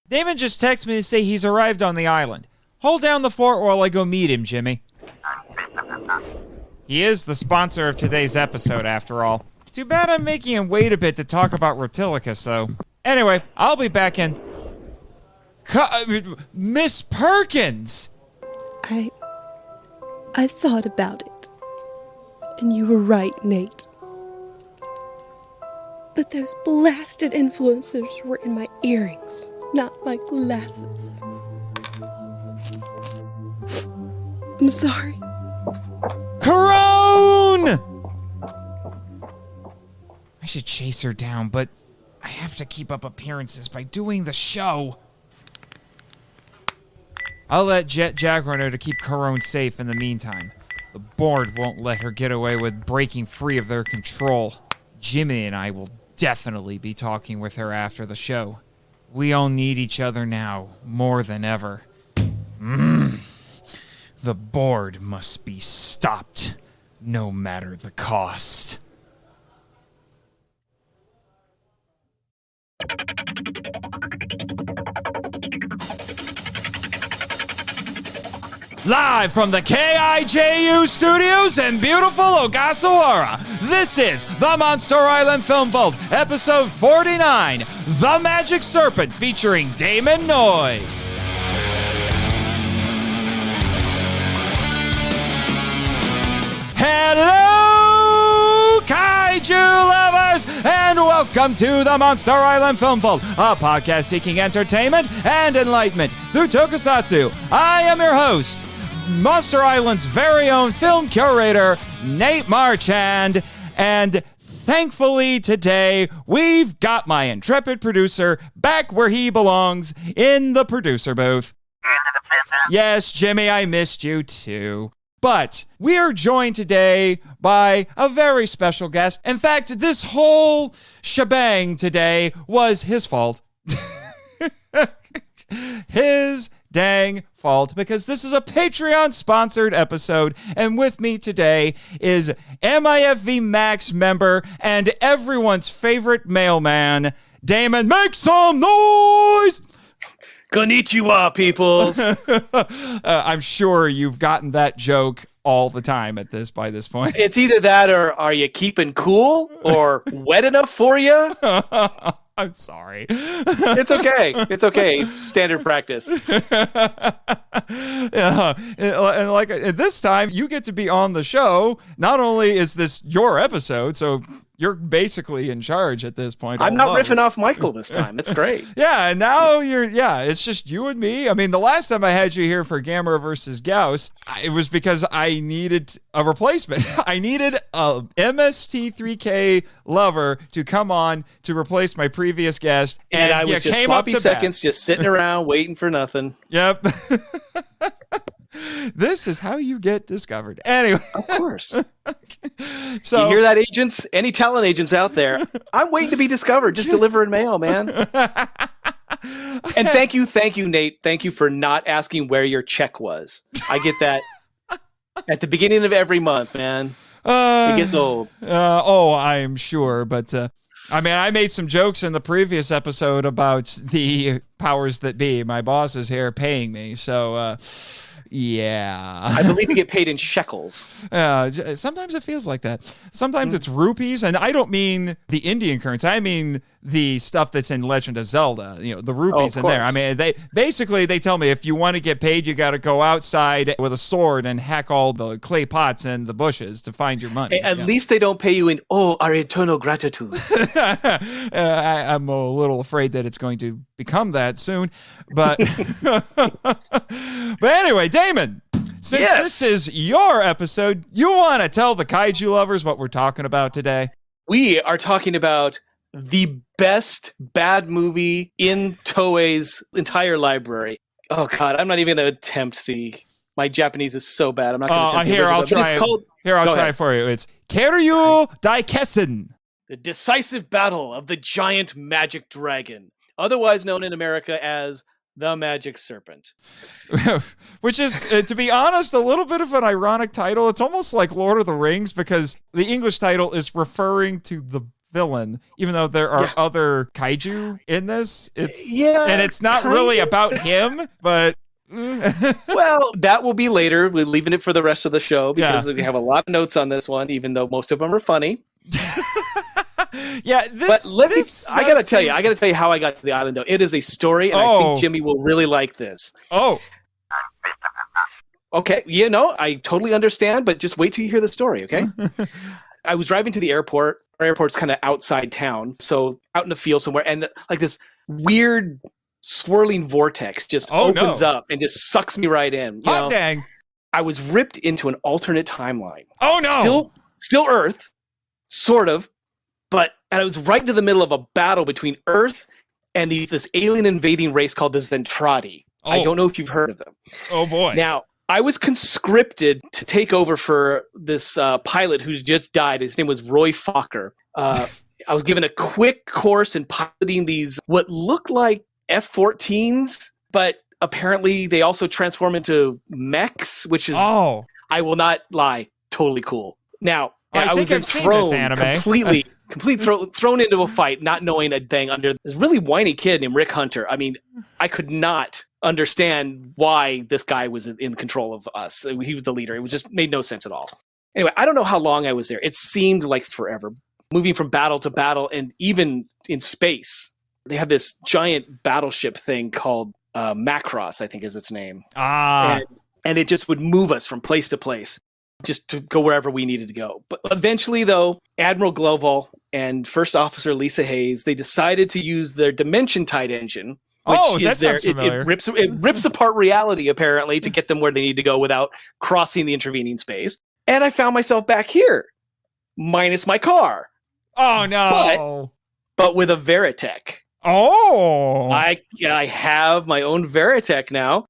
Damon just texted me to say he's arrived on the island. Hold down the fort while I go meet him, Jimmy. He is the sponsor of today's episode, after all. Too bad I'm making him wait a bit to talk about Reptilicus, though. Anyway, I'll be back in... Miss Perkins! I thought about it. And you were right, Nate. But those blasted influencers were in my earrings, not my glasses. I'm sorry. Karone! I should chase her down, but I have to keep up appearances by doing the show. I'll let Jet Jaguar know to keep Karone safe in the meantime. The board won't let her get away with breaking free of their control. Jimmy and I will definitely be talking with her after the show. We all need each other now, more than ever. The board must be stopped, no matter the cost. Live from the KIJU studios in beautiful Ogasawara, this is the Monster Island Film Vault, episode 49, The Magic Serpent, featuring Damon Noyes. Hello, Kaiju lovers, and welcome to the Monster Island Film Vault, a podcast seeking entertainment and enlightenment through tokusatsu. I am your host, Monster Island's very own film curator, Nate Marchand, and thankfully today we've got my intrepid producer back where he belongs, in the producer booth. Yes, Jimmy, I missed you too. But we are joined today by a very special guest. In fact, this whole shebang today was his fault. His dang fault, because this is a Patreon-sponsored episode, and with me today is MIFV MAX member and everyone's favorite mailman, Damon. Make some noise! Konnichiwa, peoples. I'm sure you've gotten that joke all the time by this point. It's either that or are you keeping cool or wet enough for you? I'm sorry. It's okay. It's okay. Standard practice. Yeah. And like this time, you get to be on the show. Not only is this your episode, so you're basically in charge at this point. I'm not riffing off Michael this time. It's great. Yeah, and now it's just you and me. I mean, the last time I had you here for Gamera versus Gauss, it was because I needed a replacement. I needed a MST3K lover to come on to replace my previous guest. And I was just sloppy seconds, just sitting around waiting for nothing. Yep. This is how you get discovered. Anyway. Of course. Okay. So, you hear that, agents? Any talent agents out there? I'm waiting to be discovered. Just delivering mail, man. And thank you, Nate. Thank you for not asking where your check was. I get that at the beginning of every month, man. It gets old. I'm sure. But, I mean, I made some jokes in the previous episode about the powers that be. My boss is here paying me, so... yeah. I believe you get paid in shekels. Sometimes it feels like that. Sometimes it's rupees, and I don't mean the Indian currency. I mean the stuff that's in Legend of Zelda. You know, the rupees in there. I mean, they tell me if you want to get paid, you got to go outside with a sword and hack all the clay pots and the bushes to find your money. At least they don't pay you in our eternal gratitude. I'm a little afraid that it's going to become that soon, but but anyway, Damon, since this is your episode, you want to tell the kaiju lovers what we're talking about today? We are talking about the best bad movie in Toei's entire library. Oh God, I'm not even going to attempt my Japanese is so bad. I'm not going to attempt Here, I'll try it. I'll try it for you. It's Kaiju Daikessen. The decisive battle of the giant magic dragon, otherwise known in America as The Magic Serpent. Which is, to be honest, a little bit of an ironic title. It's almost like Lord of the Rings, because the English title is referring to the villain, even though there are other kaiju in this. And it's not kind really of. about him, but Well, that will be later. We're leaving it for the rest of the show because we have a lot of notes on this one, even though most of them are funny. Yeah, I gotta tell you how I got to the island, though. It is a story, and I think Jimmy will really like this. Oh. Okay, I totally understand, but just wait till you hear the story, okay? I was driving to the airport. Our airport's kind of outside town, so out in the field somewhere, and like this weird swirling vortex just opens up and just sucks me right in. Hot dang. I was ripped into an alternate timeline. Oh, no. Still Earth, sort of, but I was right into the middle of a battle between Earth and this alien invading race called the Zentradi. Oh. I don't know if you've heard of them. Oh, boy. Now, I was conscripted to take over for this pilot who's just died. His name was Roy Fokker. I was given a quick course in piloting these, what look like F-14s, but apparently they also transform into mechs, which is, I will not lie, totally cool. Now, I was then thrown completely thrown into a fight, not knowing a thing under this really whiny kid named Rick Hunter. I mean, I could not understand why this guy was in control of us. He was the leader. It was just made no sense at all. Anyway, I don't know how long I was there. It seemed like forever, moving from battle to battle, and even in space. They have this giant battleship thing called Macross, I think is its name. And it just would move us from place to place, just to go wherever we needed to go. But eventually, though, Admiral Global and First Officer Lisa Hayes, they decided to use their Dimension Tide engine, which is it rips apart reality, apparently, to get them where they need to go without crossing the intervening space. And I found myself back here, minus my car. Oh, no. But with a Veritech. Oh. I have my own Veritech now.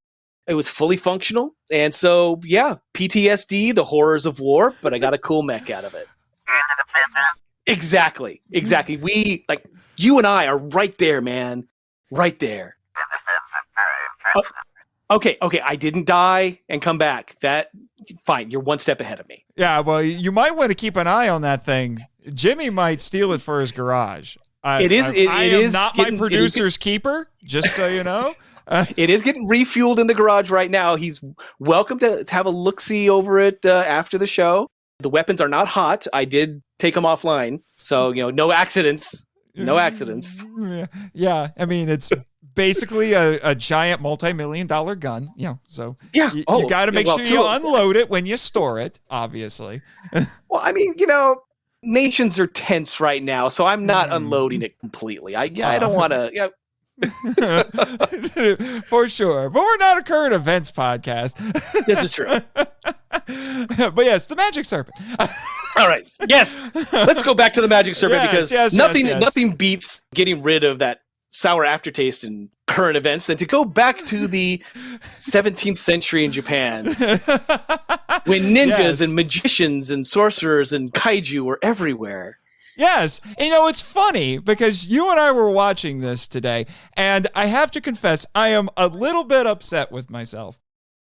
It was fully functional. And so, PTSD, the horrors of war, but I got a cool mech out of it. Exactly. You and I are right there, man. Right there. Okay. I didn't die and come back. Fine. You're one step ahead of me. Yeah, well, you might want to keep an eye on that thing. Jimmy might steal it for his garage. I am not my producer's keeper, just so you know. It is getting refueled in the garage right now. He's welcome to have a look-see over it after the show. The weapons are not hot. I did take them offline, so no accidents. No accidents. Yeah. I mean, it's basically a giant multi-million-dollar gun. So you got to make sure you unload it when you store it. Obviously. Well, I mean, nations are tense right now, so I'm not unloading it completely. I don't want to. For sure. But we're not a current events podcast. This is true. But yes, the Magic Serpent. All right. Yes. Let's go back to the Magic Serpent because nothing beats getting rid of that sour aftertaste in current events than to go back to the 17th century in Japan when ninjas and magicians and sorcerers and kaiju were everywhere. Yes. It's funny because you and I were watching this today, and I have to confess, I am a little bit upset with myself.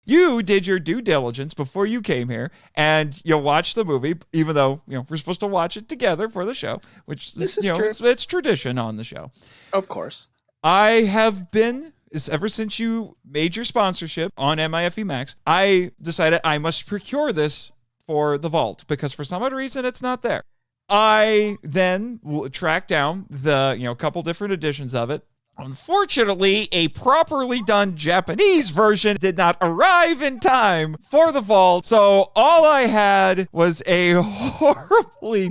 You did your due diligence before you came here, and you watched the movie, even though we're supposed to watch it together for the show, which is true. It's tradition on the show. Of course. I have been, ever since you made your sponsorship on MIFV MAX, I decided I must procure this for the vault because for some odd reason it's not there. I then tracked down the couple different editions of it. Unfortunately, a properly done Japanese version did not arrive in time for the vault, so all I had was a horribly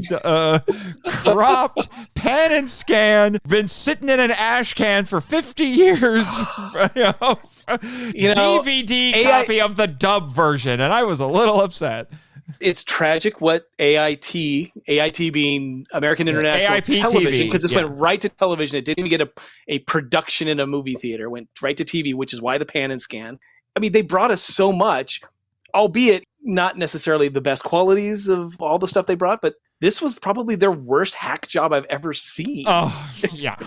cropped pan and scan, been sitting in an ash can for 50 years, DVD copy of the dub version, and I was a little upset. It's tragic what AIT being American International AIP Television, because this went right to television. It didn't even get a production in a movie theater. It went right to TV, which is why the pan and scan. I mean, they brought us so much, albeit not necessarily the best qualities of all the stuff they brought, but this was probably their worst hack job I've ever seen. Oh, yeah.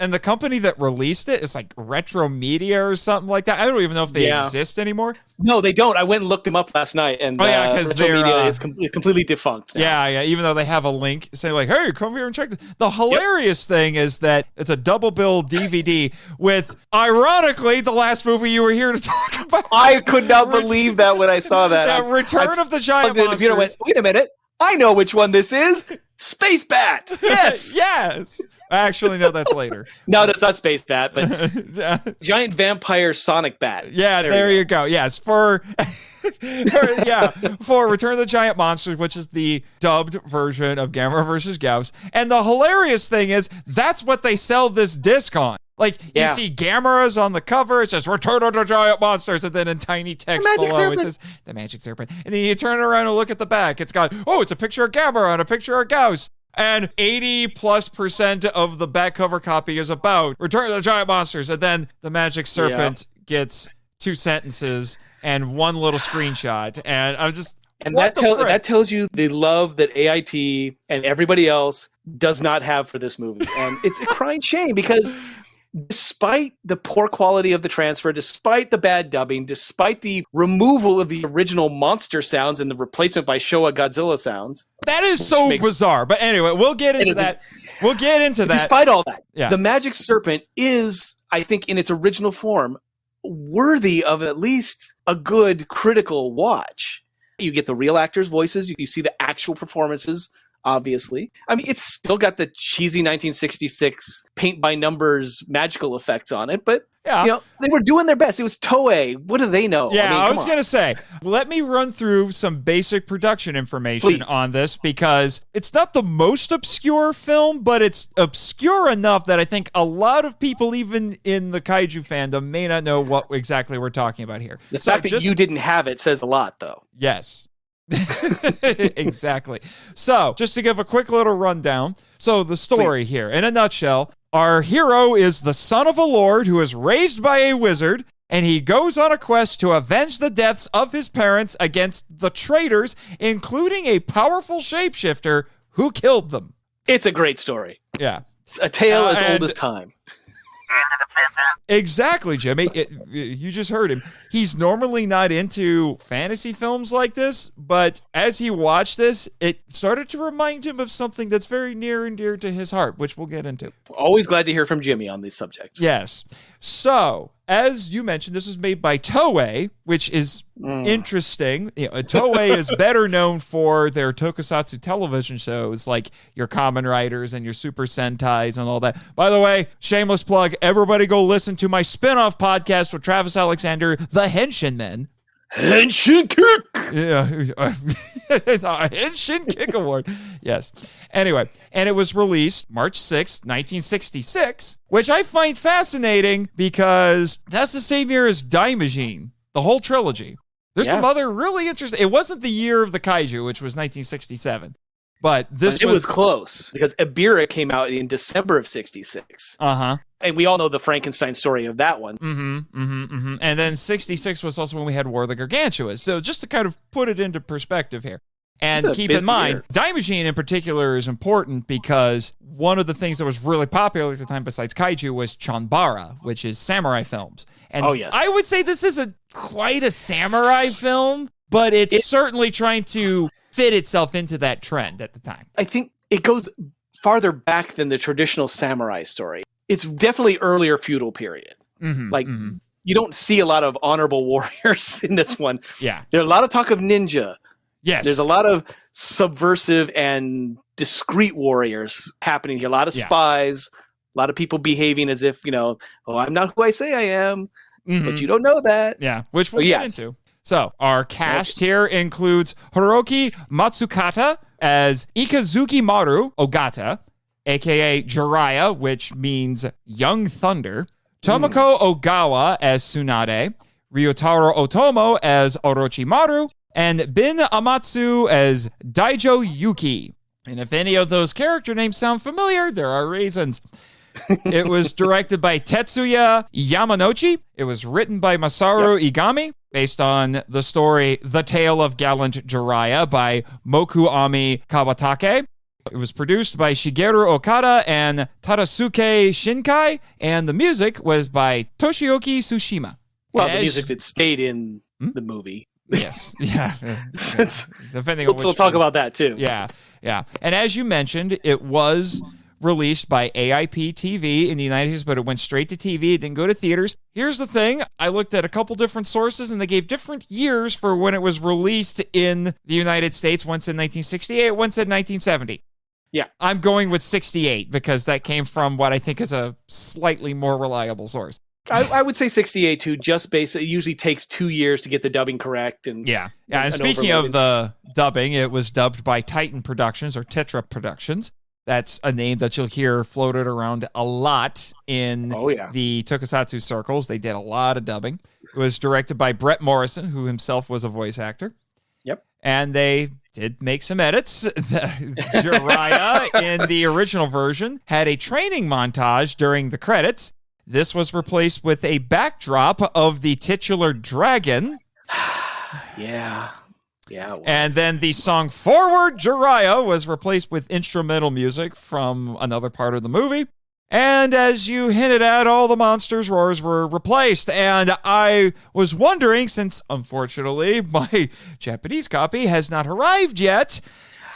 And the company that released it is like Retro Media or something like that. I don't even know if they exist anymore. No, they don't. I went and looked them up last night, and because Retro Media is completely defunct now. Yeah. Even though they have a link saying like, "Hey, come here and check this." The hilarious thing is that it's a double bill DVD with, ironically, the last movie you were here to talk about. I could not believe that when I saw that. Return of the Giant Monsters. Went, wait a minute. I know which one this is. Space Bat. Yes. Yes. Actually, no, that's later. No, that's not Space Bat, but Giant Vampire Sonic Bat. Yeah, there you go. Yes, for Return of the Giant Monsters, which is the dubbed version of Gamera versus Gauss. And the hilarious thing is, that's what they sell this disc on. Like, you see Gamera's on the cover, it says Return of the Giant Monsters, and then in tiny text below it says The Magic Serpent. And then you turn around and look at the back, it's got, it's a picture of Gamera and a picture of Gauss. And 80+% of the back cover copy is about Return of the Giant Monsters. And then the Magic Serpent gets 2 sentences and one little screenshot. And I'm just... And that tells you the love that AIT and everybody else does not have for this movie. And it's a crying shame because despite the poor quality of the transfer, despite the bad dubbing, despite the removal of the original monster sounds and the replacement by Showa Godzilla sounds. That is so bizarre. But anyway, we'll get into that. We'll get into that. Despite all that, the Magic Serpent is, I think, in its original form, worthy of at least a good critical watch. You get the real actors' voices. You see the actual performances, obviously. I mean, it's still got the cheesy 1966 paint by numbers magical effects on it, but they were doing their best. It was Toei. What do they know? Yeah, I was going to say, let me run through some basic production information on this, because it's not the most obscure film, but it's obscure enough that I think a lot of people, even in the kaiju fandom, may not know what exactly we're talking about here. The fact that you didn't have it says a lot, though. Yes. Exactly. So, just to give a quick little rundown. So, the story here, in a nutshell, our hero is the son of a lord who is raised by a wizard, and he goes on a quest to avenge the deaths of his parents against the traitors, including a powerful shapeshifter who killed them. It's a great story. Yeah. It's a tale as old as time. Exactly, Jimmy. You just heard him. He's normally not into fantasy films like this, but as he watched this, it started to remind him of something that's very near and dear to his heart, which we'll get into. Always glad to hear from Jimmy on these subjects. Yes. So, as you mentioned, this was made by Toei, which is interesting. Toei is better known for their tokusatsu television shows like your Kamen Riders and your Super Sentais and all that. By the way, shameless plug, everybody go listen to my spin-off podcast with Travis Alexander, The Henshin Men. Henshin Kick! Yeah. Henshin Kick Award. Yes. Anyway, and it was released March 6th, 1966, which I find fascinating because that's the same year as Daimajin, the whole trilogy. There's some other really interesting... It wasn't the year of the Kaiju, which was 1967. But it was close because Ebirah came out in December of 66. And we all know the Frankenstein story of that one. And then 66 was also when we had War of the Gargantuas. So just to kind of put it into perspective here. And keep in mind, Daimajin in particular is important because one of the things that was really popular at the time besides Kaiju was Chanbara, which is samurai films. And I would say this isn't quite a samurai film, but it's certainly trying to fit itself into that trend at the time. I think it goes farther back than the traditional samurai story. It's definitely earlier feudal period. You don't see a lot of honorable warriors in this one. Yeah. There's a lot of talk of ninja. Yes. There's a lot of subversive and discreet warriors happening here. A lot of spies, a lot of people behaving as if, I'm not who I say I am, but you don't know that. Yeah, which we'll get into. So, our cast here includes Hiroki Matsukata as Ikazuki Maru Ogata, a.k.a. Jiraiya, which means Young Thunder, Tomoko Ogawa as Tsunade, Ryotaro Otomo as Orochimaru, and Bin Amatsu as Daijo Yuki. And if any of those character names sound familiar, there are reasons. It was directed by Tetsuya Yamanouchi. It was written by Masaru Igami, based on the story The Tale of Gallant Jiraiya by Moku Ami Kawatake. It was produced by Shigeru Okada and Tadasuke Shinkai, and the music was by Toshiyuki Tsushima. Well, the music that stayed in the movie. Yes. Yeah. Depending on we'll talk about that too. Yeah. Yeah. And as you mentioned, it was released by AIP TV in the United States, but it went straight to TV. It didn't go to theaters. Here's the thing. I looked at a couple different sources, and they gave different years for when it was released in the United States. One said 1968, one said 1970. Yeah. I'm going with 68 because that came from what I think is a slightly more reliable source. I would say 68 too, just basically. It usually takes 2 years to get the dubbing correct. And And speaking of the dubbing, it was dubbed by Titan Productions or Tetra Productions. That's a name that you'll hear floated around a lot in the tokusatsu circles. They did a lot of dubbing. It was directed by Brett Morrison, who himself was a voice actor. Yep. And they did make some edits. Jiraiya in the original version had a training montage during the credits. This was replaced with a backdrop of the titular dragon. Yeah. And then the song Forward Jiraiya was replaced with instrumental music from another part of the movie. And as you hinted at, all the monsters' roars were replaced. And I was wondering, since unfortunately my Japanese copy has not arrived yet,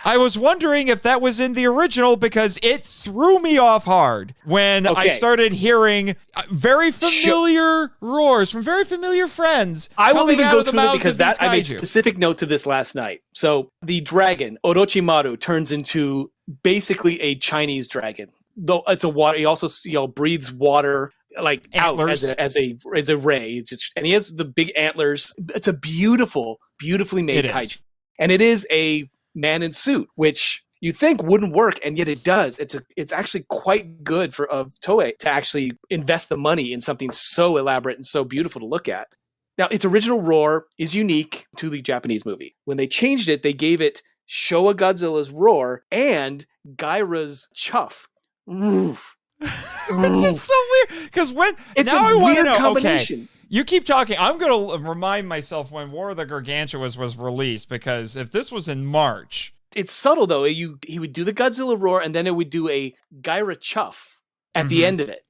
I was wondering if that was in the original because it threw me off hard when I started hearing very familiar roars from very familiar friends. I will even go through it because I made specific notes of this last night. So the dragon, Orochimaru, turns into basically a Chinese dragon. Though it's a water, he also breathes water like antlers. out as a ray. And he has the big antlers. It's a beautifully made kaiju. And it is a man in suit, which you think wouldn't work, and yet it does. It's actually quite good for Toei to actually invest the money in something so elaborate and so beautiful to look at. Now, its original roar is unique to the Japanese movie. When they changed it, they gave it Showa Godzilla's roar and Gaira's chuff. It's just so weird because it's a weird combination. Okay, you keep talking. I'm going to remind myself when War of the Gargantuas was released, because if this was in March... It's subtle, though. He would do the Godzilla roar, and then it would do a Gaira chuff at the end of it.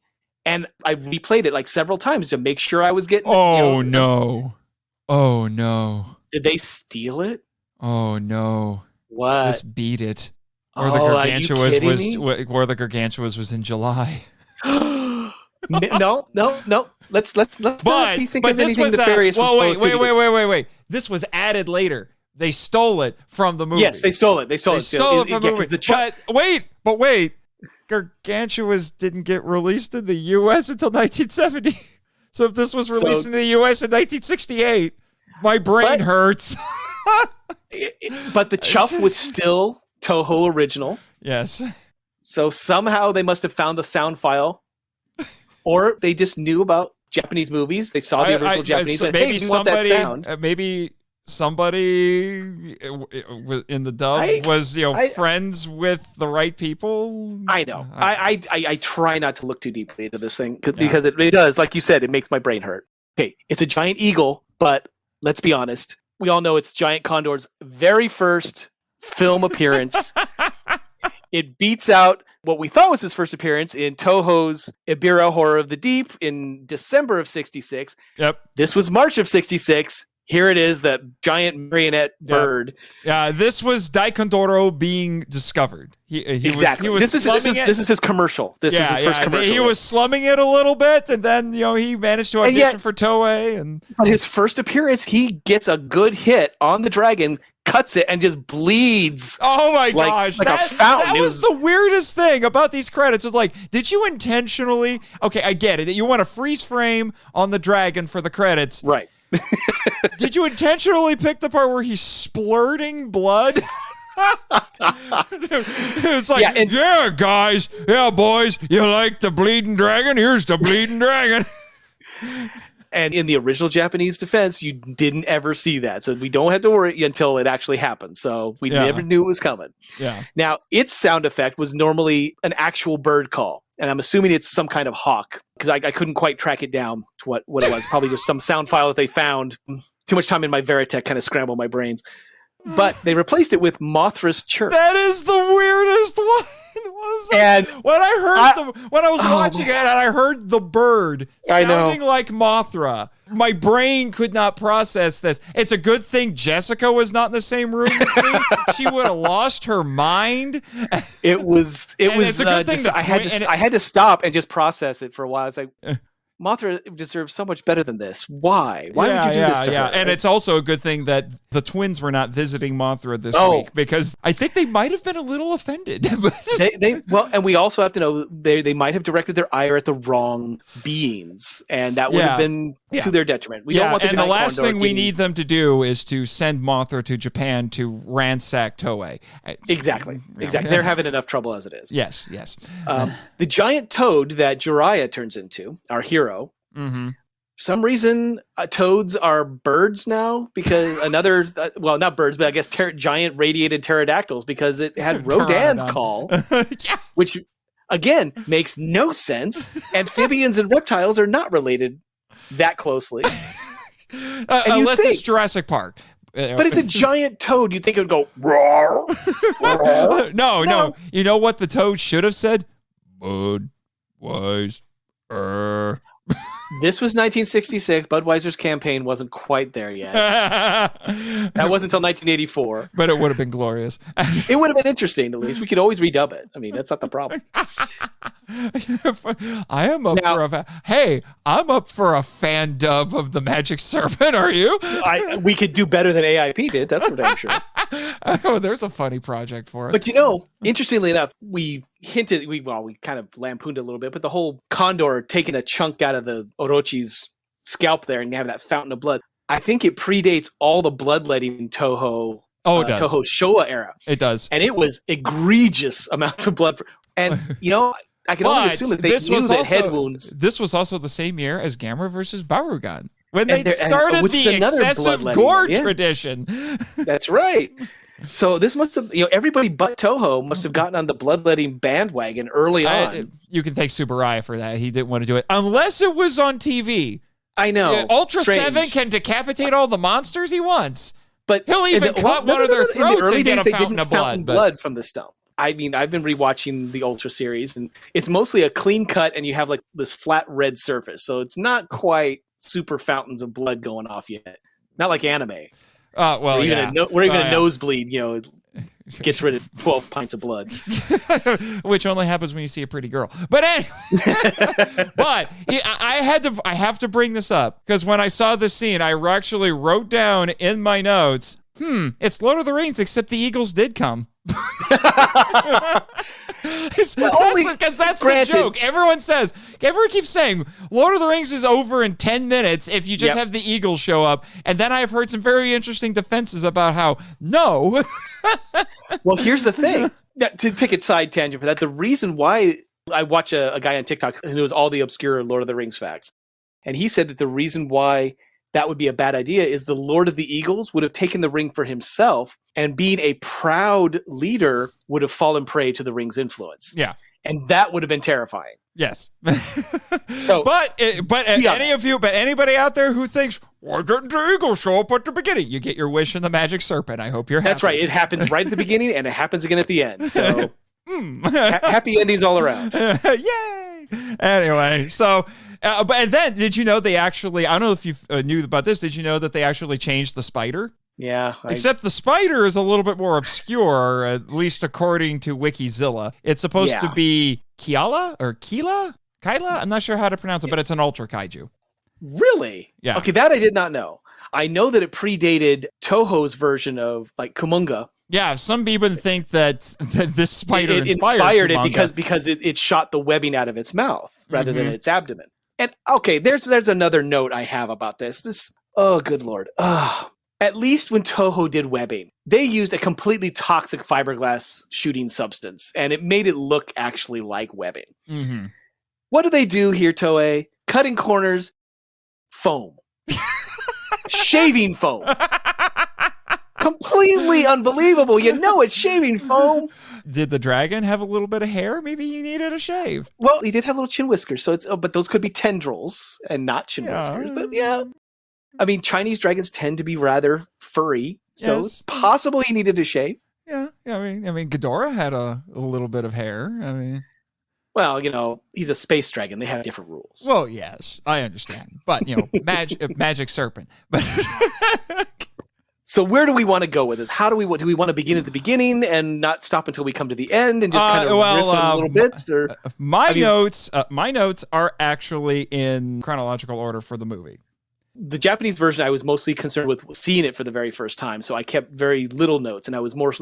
And I replayed it like several times to make sure I was getting... no. Oh, no. Did they steal it? Oh, no. What? This beat it. War the Gargantuas was in July. No. Let's not be thinking of anything nefarious. Wait. This was added later. They stole it from the movie. Yes, they stole it. They stole it from the movie. But wait. Gargantuas didn't get released in the U.S. until 1970. So if this was released in the U.S. in 1968, my brain hurts. But the chuff was still Toho original. Yes. So somehow they must have found the sound file, or they just knew about Japanese movies. They saw the original Japanese. Maybe we want that sound. Maybe somebody in the dub was friends with the right people. I know. I try not to look too deeply into this thing because it does, like you said, it makes my brain hurt. Okay, it's a giant eagle, but let's be honest. We all know it's Giant Condor's very first film appearance. It beats out what we thought was his first appearance in Toho's Ebirah Horror of the Deep in December of 66. Yep. This was March of 66. Here it is, that giant marionette bird. Yeah, this was Daikondoro being discovered. Exactly. This is his commercial. This is his first commercial. He was slumming it a little bit, and then he managed to audition for Toei. But his first appearance, he gets a good hit on the dragon, cuts it, and just bleeds. Oh my gosh. Like a fountain. That was the weirdest thing about these credits. It's like, did you intentionally... Okay, I get it. You want a freeze frame on the dragon for the credits. Right. Did you intentionally pick the part where he's splurting blood? It's like, guys. Yeah, boys. You like the bleeding dragon? Here's the bleeding dragon. And in the original Japanese defense, you didn't ever see that. So we don't have to worry until it actually happened. So we never knew it was coming. Yeah. Now, its sound effect was normally an actual bird call. And I'm assuming it's some kind of hawk, because I couldn't quite track it down to what it was. Probably just some sound file that they found. Too much time in my Veritech kind of scrambled my brains. but they replaced it with Mothra's chirp. That is the weirdest one. And when I was watching it and I heard the bird sounding like Mothra, my brain could not process this. It's a good thing Jessica was not in the same room with me. She would have lost her mind. It was a good thing I had to stop and just process it for a while. It's like, Mothra deserves so much better than this. Why? Why would you do this to her? And it's also a good thing that the twins were not visiting Mothra this week, because I think they might have been a little offended. And we also have to know they might have directed their ire at the wrong beings, and that would have been to their detriment. We don't want the last thing we need them to do is to send Mothra to Japan to ransack Toei. Exactly. They're having enough trouble as it is. Yes. The giant toad that Jiraiya turns into, our hero, for some reason, toads are birds now, because not birds, but I guess giant radiated pterodactyls, because it had Rodan's call, which again makes no sense. Amphibians and reptiles are not related that closely, unless it's Jurassic Park. But it's a giant toad. You'd think it would go roar. No. You know what the toad should have said? Budweiser. This was 1966. Budweiser's campaign wasn't quite there yet. That wasn't until 1984. But it would have been glorious. It would have been interesting, at least. We could always redub it. I mean, that's not the problem. I'm up for a fan dub of the Magic Serpent. Are you? We could do better than AIP did. That's for damn sure. Oh, there's a funny project for us. But interestingly enough, we hinted, we kind of lampooned a little bit, but the whole condor taking a chunk out of the Orochi's scalp there and having that fountain of blood, I think it predates all the bloodletting in Toho. It does. Toho Showa era. It does. And it was egregious amounts of blood. And, I can only assume that they knew that head wounds. This was also the same year as Gamera versus Barugan, when they started the excessive gore tradition. That's right. So this must have, everybody but Toho must have gotten on the bloodletting bandwagon early on. You can thank Tsuburaya for that. He didn't want to do it unless it was on TV. I know. Ultra 7 can decapitate all the monsters he wants. But he'll even cut one of their throats and get a fountain of blood from the stump. I mean, I've been rewatching the Ultra series, and it's mostly a clean cut, and you have like this flat red surface, so it's not quite super fountains of blood going off yet. Not like anime. Where even a nosebleed, gets rid of 12 pints of blood, which only happens when you see a pretty girl. But anyway, I have to bring this up because when I saw this scene, I actually wrote down in my notes, it's Lord of the Rings, except the eagles did come. Because that's the joke. Everyone keeps saying Lord of the Rings is over in 10 minutes if you just have the eagles show up. And then I've heard some very interesting defenses about how no. Well, here's the thing. To take a side tangent for that, the reason why I watch a guy on TikTok who knows all the obscure Lord of the Rings facts, and he said that the reason why that would be a bad idea is the Lord of the Eagles would have taken the ring for himself, and being a proud leader would have fallen prey to the ring's influence. Yeah. And that would have been terrifying. Yes. Anybody out there who thinks, why didn't the eagle show up at the beginning? You get your wish in the magic serpent. I hope you're happy. That's right. It happens right at the beginning and it happens again at the end. So happy endings all around. Yay. Anyway, so... but then, did you know they actually, I don't know if you knew about this, did you know that they actually changed the spider? Yeah. Except the spider is a little bit more obscure, at least according to Wikizilla. It's supposed to be Kyla? I'm not sure how to pronounce it, but it's an ultra kaiju. Really? Yeah. Okay, that I did not know. I know that it predated Toho's version of, like, Kumonga. Yeah, some people think that this spider inspired it because it shot the webbing out of its mouth rather than its abdomen. And okay, there's another note I have about this. Oh, good Lord. At least when Toho did webbing, they used a completely toxic fiberglass shooting substance, and it made it look actually like webbing. Mm-hmm. What do they do here, Toei? Cutting corners, foam. Shaving foam. Completely unbelievable. It's shaving foam. Did the dragon have a little bit of hair? Maybe he needed a shave. Well, he did have little chin whiskers, but those could be tendrils and not chin whiskers. But yeah, I mean, Chinese dragons tend to be rather furry. So Yes. it's possible he needed to shave. Yeah. I mean, Ghidorah had a little bit of hair. I mean, Well, he's a space dragon. They have different rules. well, yes, I understand, but magic serpent. But So where do we want to go with it? Do we want to begin at the beginning and not stop until we come to the end and just kind of riff on little bits? Or my notes are actually in chronological order for the movie. The Japanese version, I was mostly concerned with seeing it for the very first time, so I kept very little notes, and I was more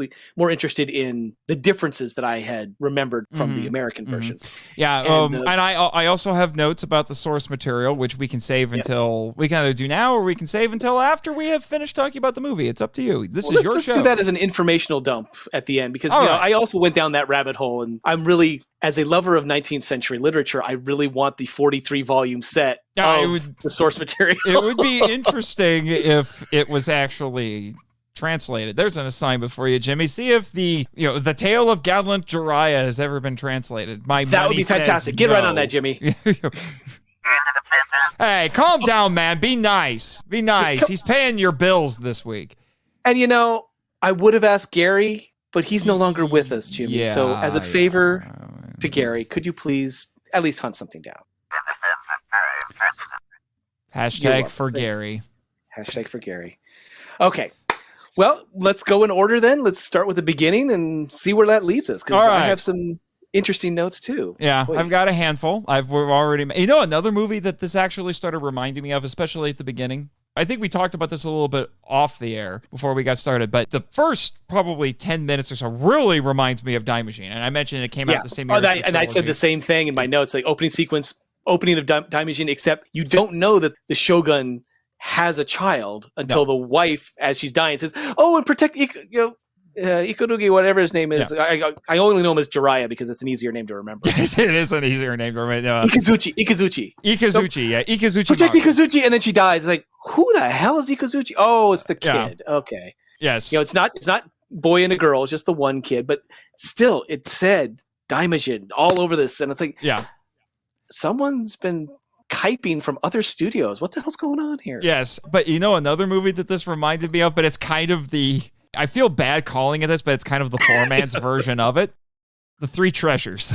interested in the differences that I had remembered from the American version. Yeah, and I also have notes about the source material, which we can save until we can either do now or we can save until after we have finished talking about the movie. It's up to you. This is your show. Let's do that as an informational dump at the end, because I also went down that rabbit hole, and I'm really, as a lover of 19th century literature, I really want the 43-volume set of the source material. It would be interesting if it was actually translated. There's an assignment for you, Jimmy. See if the tale of gallant Jiraiya has ever been translated. That would be fantastic. Get right on that, Jimmy. Hey, calm down, man. Be nice. Be nice. He's paying your bills this week. And I would have asked Gary, but he's no longer with us, Jimmy. Yeah, so as a favor to Gary, could you please at least hunt something down? Hashtag for Gary. Hashtag for Gary. Okay. Well, let's go in order then. Let's start with the beginning and see where that leads us, because I have some interesting notes too. Yeah, I've got a handful. We've already... another movie that this actually started reminding me of, especially at the beginning. I think we talked about this a little bit off the air before we got started, but the first probably 10 minutes or so really reminds me of Die Machine. And I mentioned it came out the same year. And I said the same thing in my notes, like opening sequence, opening of Die Machine, except you don't know that the Shogun has a child until the wife, as she's dying, says, "Oh, and protect Ikurugi, whatever his name is." Yeah. I only know him as Jiraiya because it's an easier name to remember. It is an easier name to remember. Ikazuchi. Ikazuchi. Protect Ikazuchi, and then she dies. It's like, who the hell is Ikazuchi? Oh, it's the kid. Yeah. Okay. Yes. It's not boy and a girl. It's just the one kid. But still, it said Daimajin all over this, and it's like, someone's been kyping from other studios. What the hell's going on here? Yes, but another movie that this reminded me of, but it's kind of I feel bad calling it this, but it's kind of the poor man's version of it. The Three Treasures.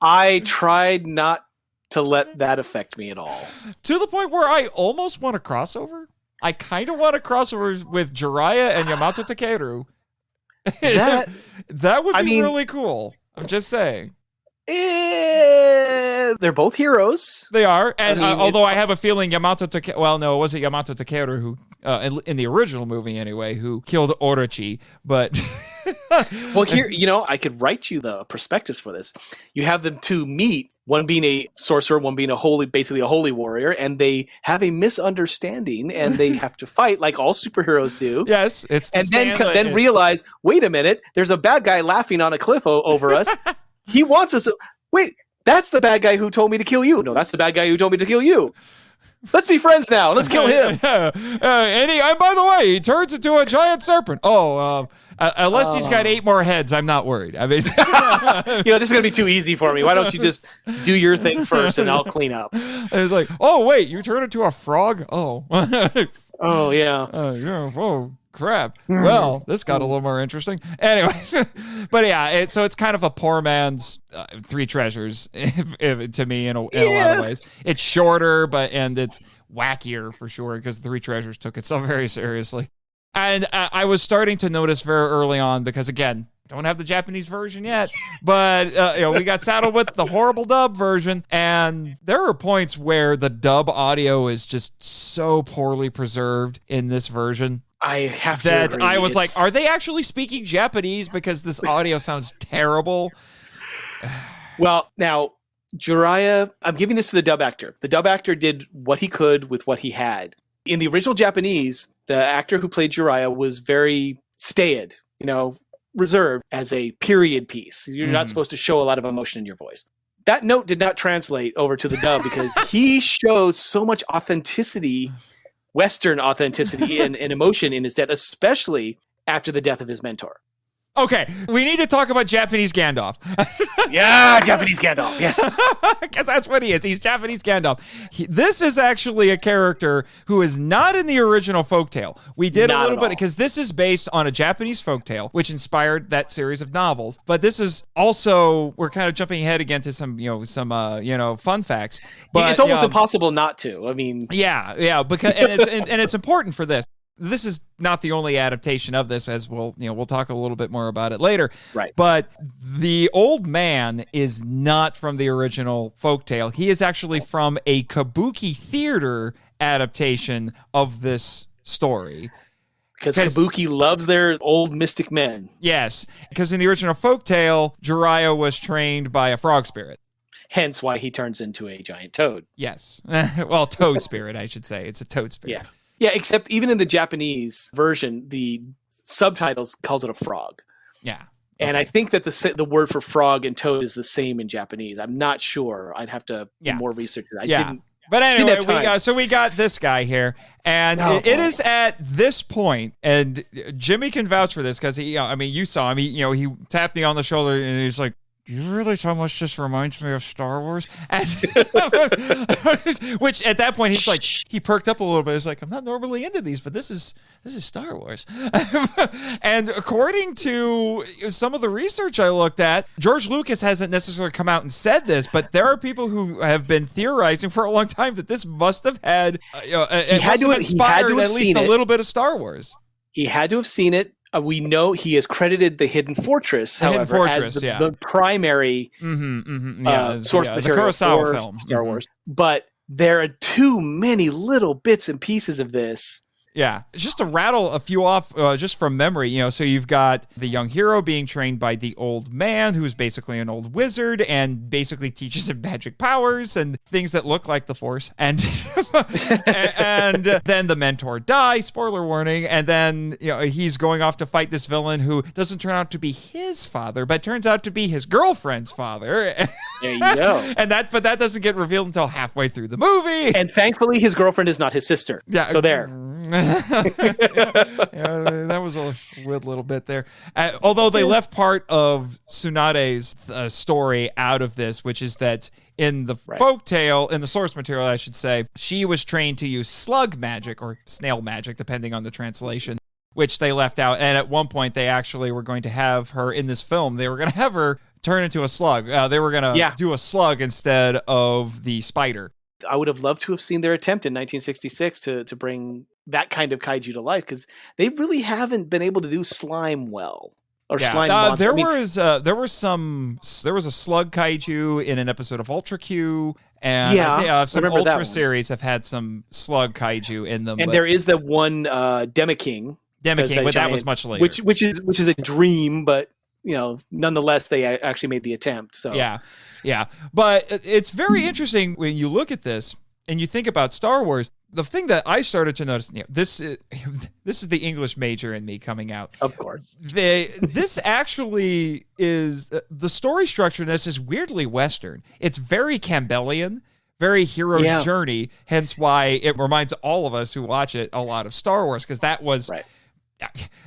I tried not to let that affect me at all. To the point where I almost want a crossover. I kind of want a crossover with Jiraiya and Yamato Takeru. That would be really cool. I'm just saying. They're both heroes. They are, and although I have a feeling Yamato Takeru... Well, no, it wasn't Yamato Takeru who, in the original movie anyway, who killed Orochi, but... Well, here, I could write you the prospectus for this. You have them two meet, one being a sorcerer, one being basically a holy warrior, and they have a misunderstanding, and they have to fight like all superheroes do. Yes, and then realize, wait a minute, there's a bad guy laughing on a cliff over us. He wants us to... Wait, that's the bad guy who told me to kill you. No, that's the bad guy who told me to kill you. Let's be friends now. Let's kill him. And by the way, he turns into a giant serpent. Unless he's got 8 more heads, I'm not worried. I mean, this is going to be too easy for me. Why don't you just do your thing first and I'll clean up? It's like, oh, wait, you turn into a frog? Oh. Oh, yeah. Oh, crap. Well, this got a little more interesting. Anyway, but yeah, so it's kind of a poor man's Three Treasures to me in a lot of ways. It's shorter, and it's wackier for sure because Three Treasures took itself very seriously. And I was starting to notice very early on because, again, don't have the Japanese version yet, but we got saddled with the horrible dub version, and there are points where the dub audio is just so poorly preserved in this version. I have to agree. I was like, are they actually speaking Japanese? Because this audio sounds terrible. Well, now, Jiraiya, I'm giving this to the dub actor. The dub actor did what he could with what he had. In the original Japanese, the actor who played Jiraiya was very staid, reserved as a period piece. You're not supposed to show a lot of emotion in your voice. That note did not translate over to the dub because he shows so much authenticity, Western authenticity and emotion in his death, especially after the death of his mentor. Okay, we need to talk about Japanese Gandalf. Yeah, Japanese Gandalf. Yes. Because that's what he is. He's Japanese Gandalf. This is actually a character who is not in the original folktale. We did a little bit because this is based on a Japanese folktale, which inspired that series of novels. But this is also, we're kind of jumping ahead again to some fun facts. But it's almost impossible not to. I mean, yeah, because and it's important for this. This is not the only adaptation of this, as we'll talk a little bit more about it later. Right. But the old man is not from the original folktale. He is actually from a kabuki theater adaptation of this story. Because kabuki loves their old mystic men. Yes, because in the original folktale, Jiraiya was trained by a frog spirit. Hence why he turns into a giant toad. Yes. Well, toad spirit, I should say. It's a toad spirit. Yeah. Yeah, except even in the Japanese version, the subtitles calls it a frog. Yeah. And I think that the word for frog and toad is the same in Japanese. I'm not sure. I'd have to do more research. But anyway, we got this guy here, and it is at this point, and Jimmy can vouch for this because you saw him. He tapped me on the shoulder, and he's like, "Do you realize how much this reminds me of Star Wars?" And which at that point he's like, he perked up a little bit. He's like, "I'm not normally into these, but this is Star Wars." And according to some of the research I looked at, George Lucas hasn't necessarily come out and said this, but there are people who have been theorizing for a long time that this must have had he had to have inspired at least a little bit of Star Wars. He had to have seen it. We know he has credited the Hidden Fortress, however, as the primary source material the Kurosawa for film. Star Wars. But there are too many little bits and pieces of this. Yeah, just to rattle a few off just from memory, so you've got the young hero being trained by the old man, who's basically an old wizard and basically teaches him magic powers and things that look like the Force. And and then the mentor dies, spoiler warning, and then he's going off to fight this villain who doesn't turn out to be his father, but turns out to be his girlfriend's father. There you go. But that doesn't get revealed until halfway through the movie. And thankfully, his girlfriend is not his sister. Yeah. So there. That was a weird little bit there. Although they left part of Tsunade's story out of this, which is that in the folktale, in the source material, I should say, she was trained to use slug magic or snail magic, depending on the translation, which they left out. And at one point, they actually were going to have her in this film. They were going to have her turn into a slug. They were going to do a slug instead of the spider. I would have loved to have seen their attempt in 1966 to bring that kind of kaiju to life, because they really haven't been able to do slime well. Or slime monster. There was a slug kaiju in an episode of Ultra Q, and some Ultra series have had some slug kaiju in them. And there is the one Demiking, but that was much later. Which is a dream, but nonetheless they actually made the attempt. So yeah. But it's very interesting when you look at this and you think about Star Wars. The thing that I started to notice, this is the English major in me coming out. Of course. This actually is, the story structure in this is weirdly Western. It's very Campbellian, very hero's journey, hence why it reminds all of us who watch it a lot of Star Wars, because that was... Right.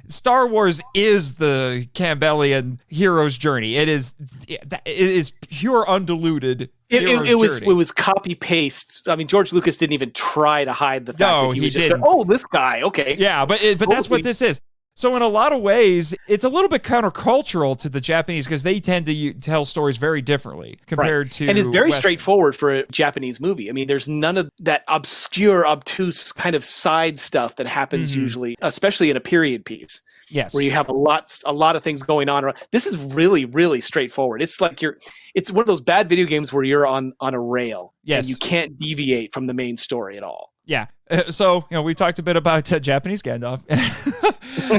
Star Wars is the Campbellian hero's journey. It is pure undiluted. It was copy paste. I mean, George Lucas didn't even try to hide the fact that he was just going, this guy, okay. Yeah, but that's what this is. So in a lot of ways, it's a little bit countercultural to the Japanese, because they tend to tell stories very differently compared to... And it's very straightforward for a Japanese movie. I mean, there's none of that obscure, obtuse kind of side stuff that happens usually, especially in a period piece. Yes. Where you have a lot of things going on. This is really, really straightforward. It's like it's one of those bad video games where you're on a rail. Yes. And you can't deviate from the main story at all. Yeah. So, we talked a bit about Japanese Gandalf.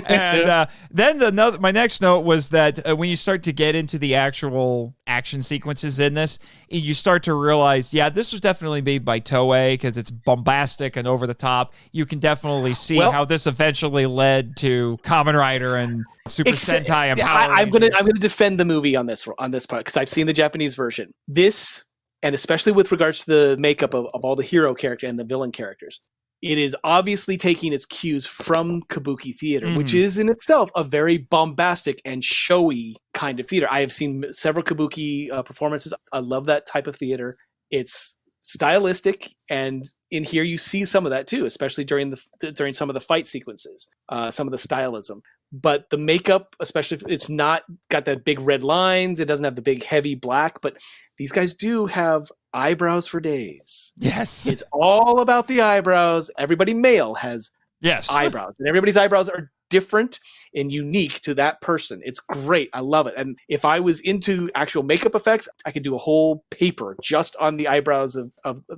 And then my next note was that when you start to get into the actual action sequences in this, you start to realize, this was definitely made by Toei, because it's bombastic and over the top. You can definitely see how this eventually led to Kamen Rider and Super Sentai and Power Rangers. I'm gonna defend the movie on this part, because I've seen the Japanese version. This, and especially with regards to the makeup of all the hero character and the villain characters, it is obviously taking its cues from kabuki theater, which Mhm. is in itself a very bombastic and showy kind of theater. I have seen several kabuki performances. I love that type of theater. It's stylistic, and in here you see some of that too, especially during some of the fight sequences, some of the stylism. But the makeup, especially if it's not got that big red lines, it doesn't have the big heavy black, but these guys do have eyebrows for days. Yes. It's all about the eyebrows. Everybody male has Yes. eyebrows, and everybody's eyebrows are different and unique to that person. It's great. I love it. And if I was into actual makeup effects, I could do a whole paper just on the eyebrows of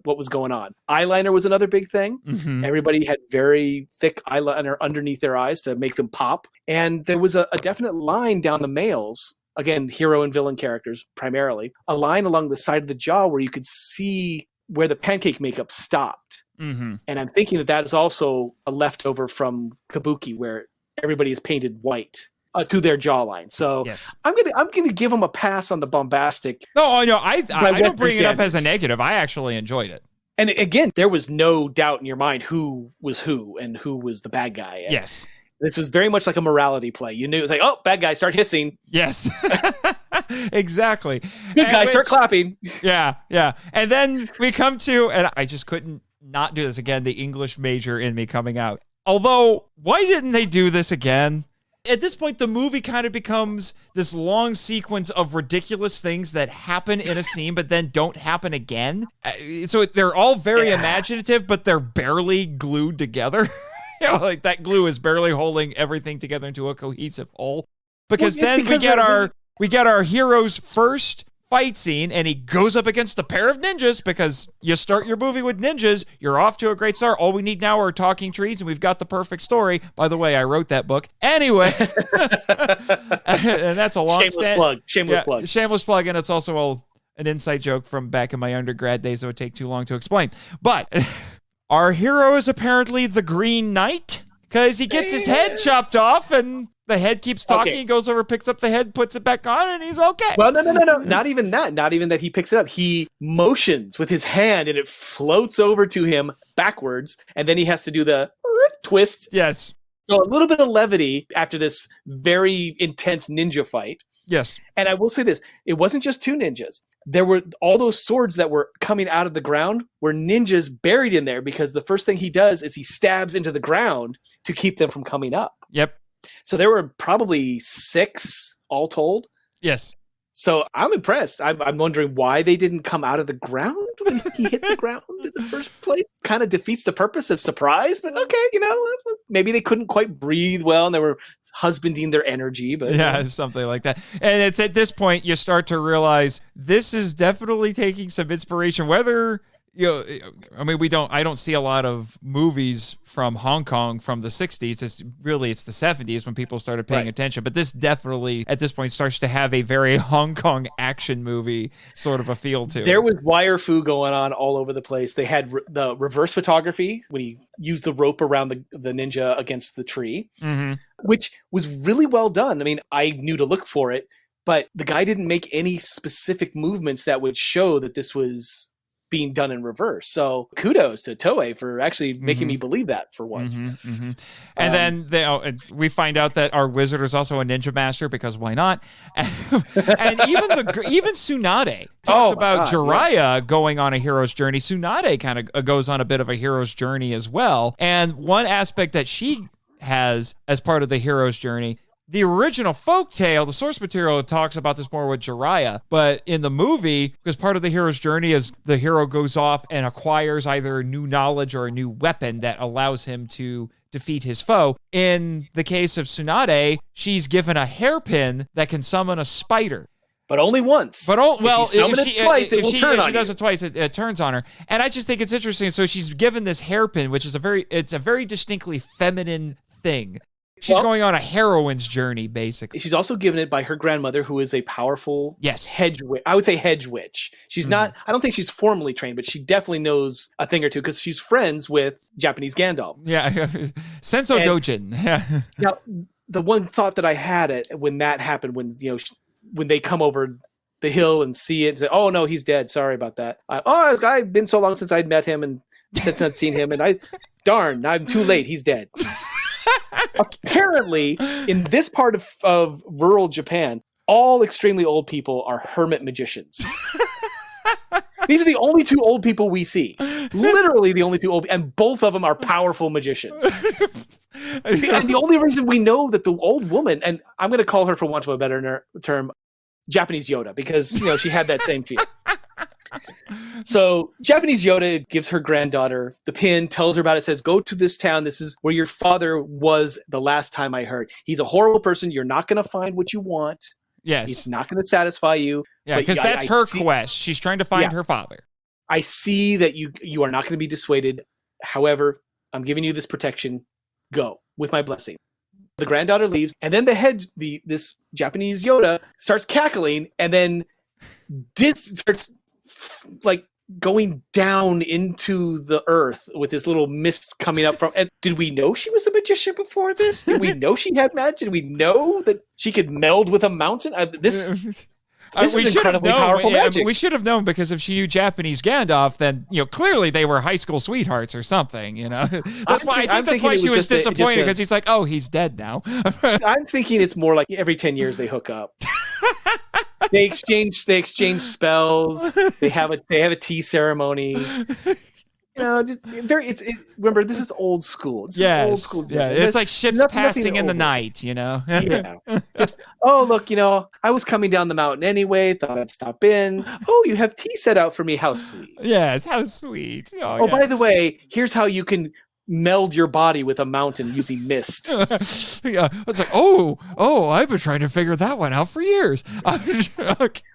what was going on. Eyeliner was another big thing. Mhm. Everybody had very thick eyeliner underneath their eyes to make them pop. And there was a definite line down the males, again, hero and villain characters primarily, a line along the side of the jaw where you could see where the pancake makeup stopped. Mhm. And I'm thinking that is also a leftover from kabuki, where everybody is painted white to their jawline. So Yes. I'm gonna give them a pass on the bombastic. No, I don't bring it up as a standards. negative. I actually enjoyed it. And again, there was no doubt in your mind who was who and who was the bad guy. And Yes. this was very much like a morality play. You knew it was like, oh, bad guy, start hissing. Yes. Exactly. Good And guy, start which- clapping. Yeah, yeah. And then we come to, and I just couldn't not do this again, the English major in me coming out. Although, why didn't they do this again? At this point, the movie kind of becomes this long sequence of ridiculous things that happen in a scene, but then don't happen again. So they're all very imaginative, but they're barely glued together. You know, like that glue is barely holding everything together into a cohesive whole. Because Well, it's then because we get our hero's first fight scene, and he goes up against a pair of ninjas, because you start your movie with ninjas, you're off to a great start. All we need now are talking trees, and we've got the perfect story. By the way, I wrote that book. Anyway, and that's a long Shameless plug. Shameless plug, and it's also an inside joke from back in my undergrad days that would take too long to explain. But our hero is apparently the Green Knight, because he gets his head chopped off, and the head keeps talking. Okay. He goes over, picks up the head, puts it back on, and he's okay. Well, no. Not even that. Not even that he picks it up. He motions with his hand and it floats over to him backwards. And then he has to do the twist. Yes. So a little bit of levity after this very intense ninja fight. Yes. And I will say this. It wasn't just two ninjas. There were all those swords that were coming out of the ground were ninjas buried in there, because the first thing he does is he stabs into the ground to keep them from coming up. Yep. So there were probably 6 all told. Yes. So I'm impressed. I'm wondering why they didn't come out of the ground when he hit the ground in the first place. Kind of defeats the purpose of surprise, but okay, maybe they couldn't quite breathe well and they were husbanding their energy. But Yeah, something like that. And it's at this point you start to realize this is definitely taking some inspiration. Whether I don't see a lot of movies from Hong Kong from the 60s. It's the 70s when people started paying attention. But this definitely, at this point, starts to have a very Hong Kong action movie sort of a feel to it. There was wire fu going on all over the place. They had the reverse photography when he used the rope around the ninja against the tree, which was really well done. I mean, I knew to look for it, but the guy didn't make any specific movements that would show that this was being done in reverse. So kudos to Toei for actually making me believe that for once. And then we find out that our wizard is also a ninja master, because why not? And even Tsunade talked about Jiraiya going on a hero's journey. Tsunade kind of goes on a bit of a hero's journey as well. And one aspect that she has as part of the hero's journey, the original folktale, the source material talks about this more with Jiraiya, but in the movie, because part of the hero's journey is the hero goes off and acquires either new knowledge or a new weapon that allows him to defeat his foe. In the case of Tsunade, she's given a hairpin that can summon a spider. But only once. But if she does it twice, it turns on her. And I just think it's interesting. So she's given this hairpin, which is a very distinctly feminine thing. She's going on a heroine's journey, basically. She's also given it by her grandmother, who is a powerful hedge witch. I would say hedge witch. She's not, I don't think she's formally trained, but she definitely knows a thing or two because she's friends with Japanese Gandalf. Yeah. Senso Dojin. Now, the one thought that I had when that happened, when they come over the hill and see it and say, oh, no, he's dead. Sorry about that. I've been so long since I'd met him and since I'd seen him. And darn, I'm too late. He's dead. Apparently, in this part of rural Japan, all extremely old people are hermit magicians. These are the only two old people we see. Literally the only two old, and both of them are powerful magicians. And the only reason we know that the old woman, and I'm going to call her, for want of a better term, Japanese Yoda, because she had that same feel. So Japanese Yoda gives her granddaughter the pin, tells her about it, says, go to this town. This is where your father was the last time I heard. He's a horrible person. You're not going to find what you want. Yes. He's not going to satisfy you. Yeah, because that's her quest. She's trying to find her father. I see that you are not going to be dissuaded. However, I'm giving you this protection. Go with my blessing. The granddaughter leaves, and then this Japanese Yoda starts cackling, and then starts like going down into the earth with this little mist coming up from. And did we know she was a magician before this? Did we know she had magic? Did we know that she could meld with a mountain? This is incredibly powerful magic. We should have known, because if she knew Japanese Gandalf, then clearly they were high school sweethearts or something. That's why she was disappointed, because he's like, oh, he's dead now. I'm thinking it's more like every 10 years they hook up. They exchange spells. They have a tea ceremony. Remember, this is old school. Old school. Yeah, it's like ships passing in the night. Yeah. Just, oh, look, I was coming down the mountain anyway. Thought I'd stop in. Oh, you have tea set out for me. How sweet. Yes, how sweet. By the way, here's how you can meld your body with a mountain using mist. Yeah, it's like, oh, I've been trying to figure that one out for years. Well,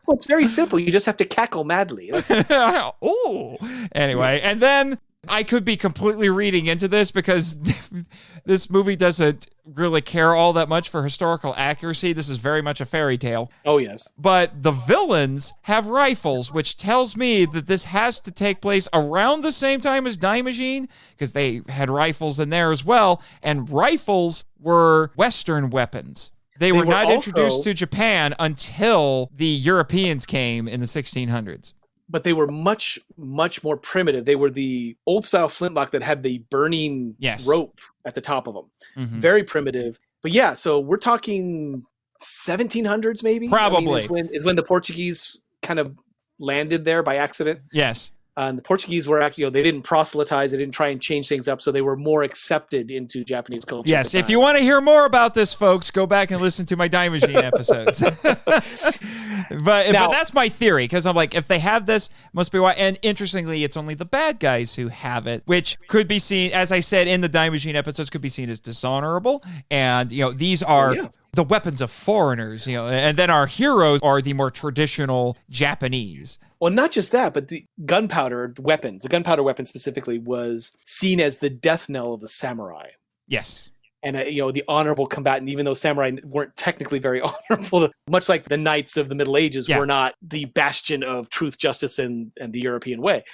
it's very simple. You just have to cackle madly. Anyway, and then I could be completely reading into this, because this movie doesn't really care all that much for historical accuracy. This is very much a fairy tale. Oh, yes. But the villains have rifles, which tells me that this has to take place around the same time as Daimajin, because they had rifles in there as well. And rifles were Western weapons. They were not introduced to Japan until the Europeans came in the 1600s. But they were much, much more primitive. They were the old-style flintlock that had the burning rope at the top of them. Mm-hmm. Very primitive. But yeah, so we're talking 1700s maybe? Probably. Is when the Portuguese kind of landed there by accident. Yes. And the Portuguese were actually, they didn't proselytize, they didn't try and change things up, so they were more accepted into Japanese culture. Yes, if you want to hear more about this, folks, go back and listen to my Daimajin episodes. But that's my theory, because I'm like, if they have this, must be why. And interestingly, it's only the bad guys who have it, which could be seen, as I said in the Daimajin episodes, could be seen as dishonorable. And, these are the weapons of foreigners, and then our heroes are the more traditional Japanese. Well, not just that, but the gunpowder weapon specifically, was seen as the death knell of the samurai. Yes. And, the honorable combatant, even though samurai weren't technically very honorable, much like the knights of the Middle Ages were not the bastion of truth, justice, and the European way.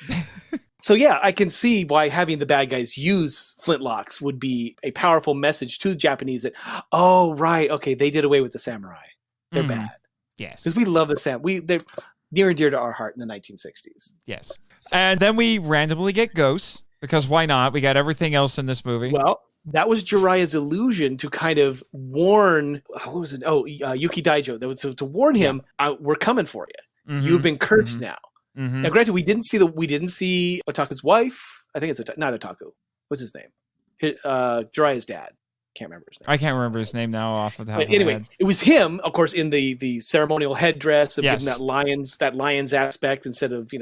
So, yeah, I can see why having the bad guys use flintlocks would be a powerful message to the Japanese that, oh, right, okay, they did away with the samurai. They're bad. Yes. Because we love the samurai. They're near and dear to our heart in the 1960s. Yes. And then we randomly get ghosts, because why not? We got everything else in this movie. Well, that was Jiraiya's illusion to kind of warn, what was it? Oh, Yuki Daijo. That was to warn him, we're coming for you. Mm-hmm. You've been cursed now. Mm-hmm. Now, granted, we didn't see Otaku's wife. I think it's not Otaku. What's his name? Jiraiya's dad. Can't remember his name. I can't remember his name now off of the top of my head. It was him, of course, in the ceremonial headdress of giving that lion's aspect instead of,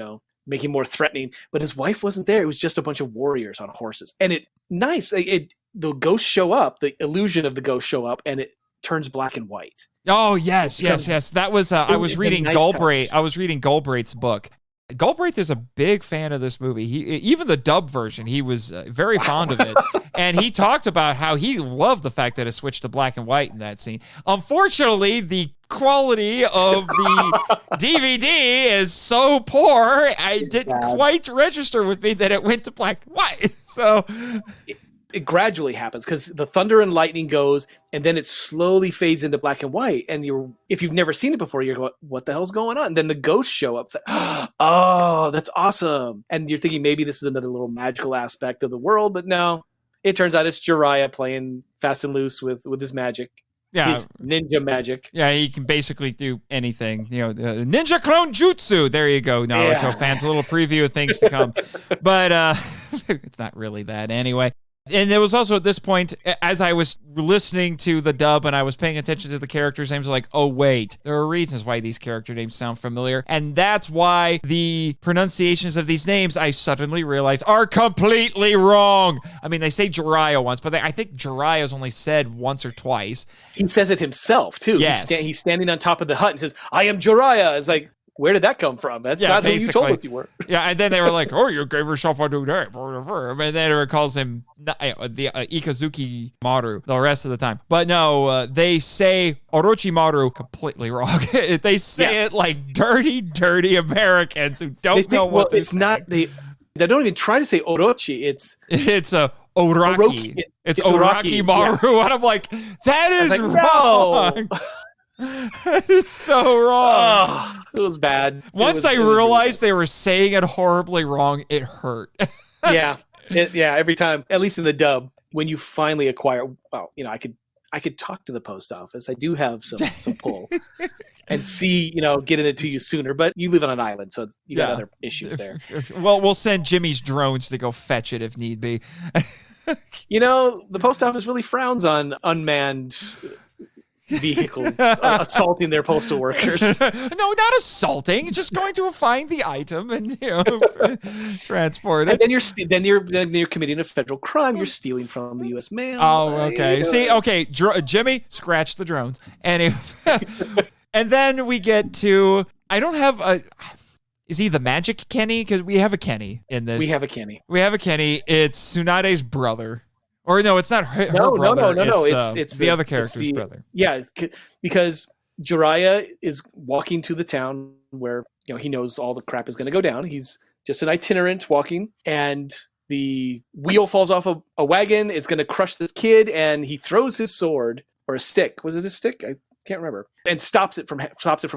making more threatening. But his wife wasn't there. It was just a bunch of warriors on horses. And the ghosts show up, the illusion of the ghosts show up, and it turns black and white. Oh, yes. That was, I was reading Galbraith. I was reading Galbraith's book. Galbraith is a big fan of this movie. Even the dub version, he was very fond of it. And he talked about how he loved the fact that it switched to black and white in that scene. Unfortunately, the quality of the DVD is so poor, I didn't quite register with me that it went to black and white. So it gradually happens because the thunder and lightning goes, and then it slowly fades into black and white. And if you've never seen it before, you're going, what the hell's going on? And then the ghosts show up. It's like, oh, that's awesome. And you're thinking maybe this is another little magical aspect of the world, but no. It turns out it's Jiraiya playing fast and loose with his magic. Yeah. His ninja magic. Yeah, he can basically do anything. The Ninja Clone Jutsu. There you go, Naruto fans. A little preview of things to come. But it's not really that anyway. And there was also at this point, as I was listening to the dub and I was paying attention to the characters' names, like, oh, wait, there are reasons why these character names sound familiar. And that's why the pronunciations of these names, I suddenly realized, are completely wrong. I mean, they say Jiraiya once, but I think Jiraiya is only said once or twice. He says it himself, too. Yes. He's standing on top of the hut and says, I am Jiraiya. It's like, where did that come from? That's not who you told us you were. Yeah, and then they were like, oh, you gave yourself a new name. And then it calls him the Ikazuki Maru the rest of the time. But no, they say Orochimaru completely wrong. They say it like dirty, dirty Americans who don't know what they're saying. They don't even try to say Orochi. It's Oraki. It's Oraki Maru. Yeah. And I'm like, that is wrong. No. That is so wrong. Oh, it was bad. Once I realized they were saying it horribly wrong, it hurt. Yeah. Every time, at least in the dub, when you finally acquire, well, I could talk to the post office. I do have some pull and see, getting it to you sooner, but you live on an island, so you got other issues there. Well, we'll send Jimmy's drones to go fetch it if need be. The post office really frowns on unmanned vehicles assaulting their postal workers. No, not assaulting. Just going to find the item and transport it. And then you're committing a federal crime. You're stealing from the U.S. mail. Oh, okay. See, okay, Jimmy, scratch the drones. And then we get to. I don't have a. Is he the Magic Kenny? Because we have a Kenny in this. We have a Kenny. It's Tsunade's brother. Or no, it's not her brother. No. It's the other character's brother. Yeah, because Jiraiya is walking to the town where he knows all the crap is going to go down. He's just an itinerant walking, and the wheel falls off a wagon. It's going to crush this kid, and he throws his sword or a stick. Was it a stick? I can't remember. And stops it from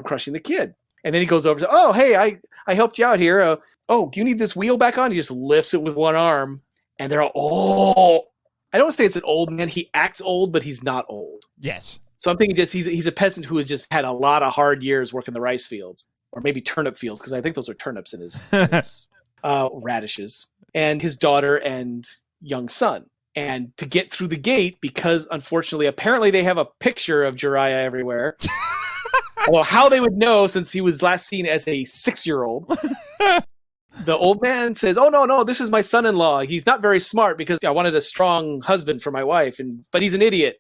crushing the kid. And then he goes over to, oh, hey, I helped you out here. Do you need this wheel back on? He just lifts it with one arm, and they're all. I don't want to say it's an old man. He acts old, but he's not old. Yes. So I'm thinking he's a peasant who has just had a lot of hard years working the rice fields, or maybe turnip fields, because I think those are turnips in his radishes, and his daughter and young son. And to get through the gate, because unfortunately, apparently they have a picture of Jiraiya everywhere. Well, how they would know since he was last seen as a 6-year-old. The old man says, oh, no, this is my son-in-law. He's not very smart because I wanted a strong husband for my wife, but he's an idiot.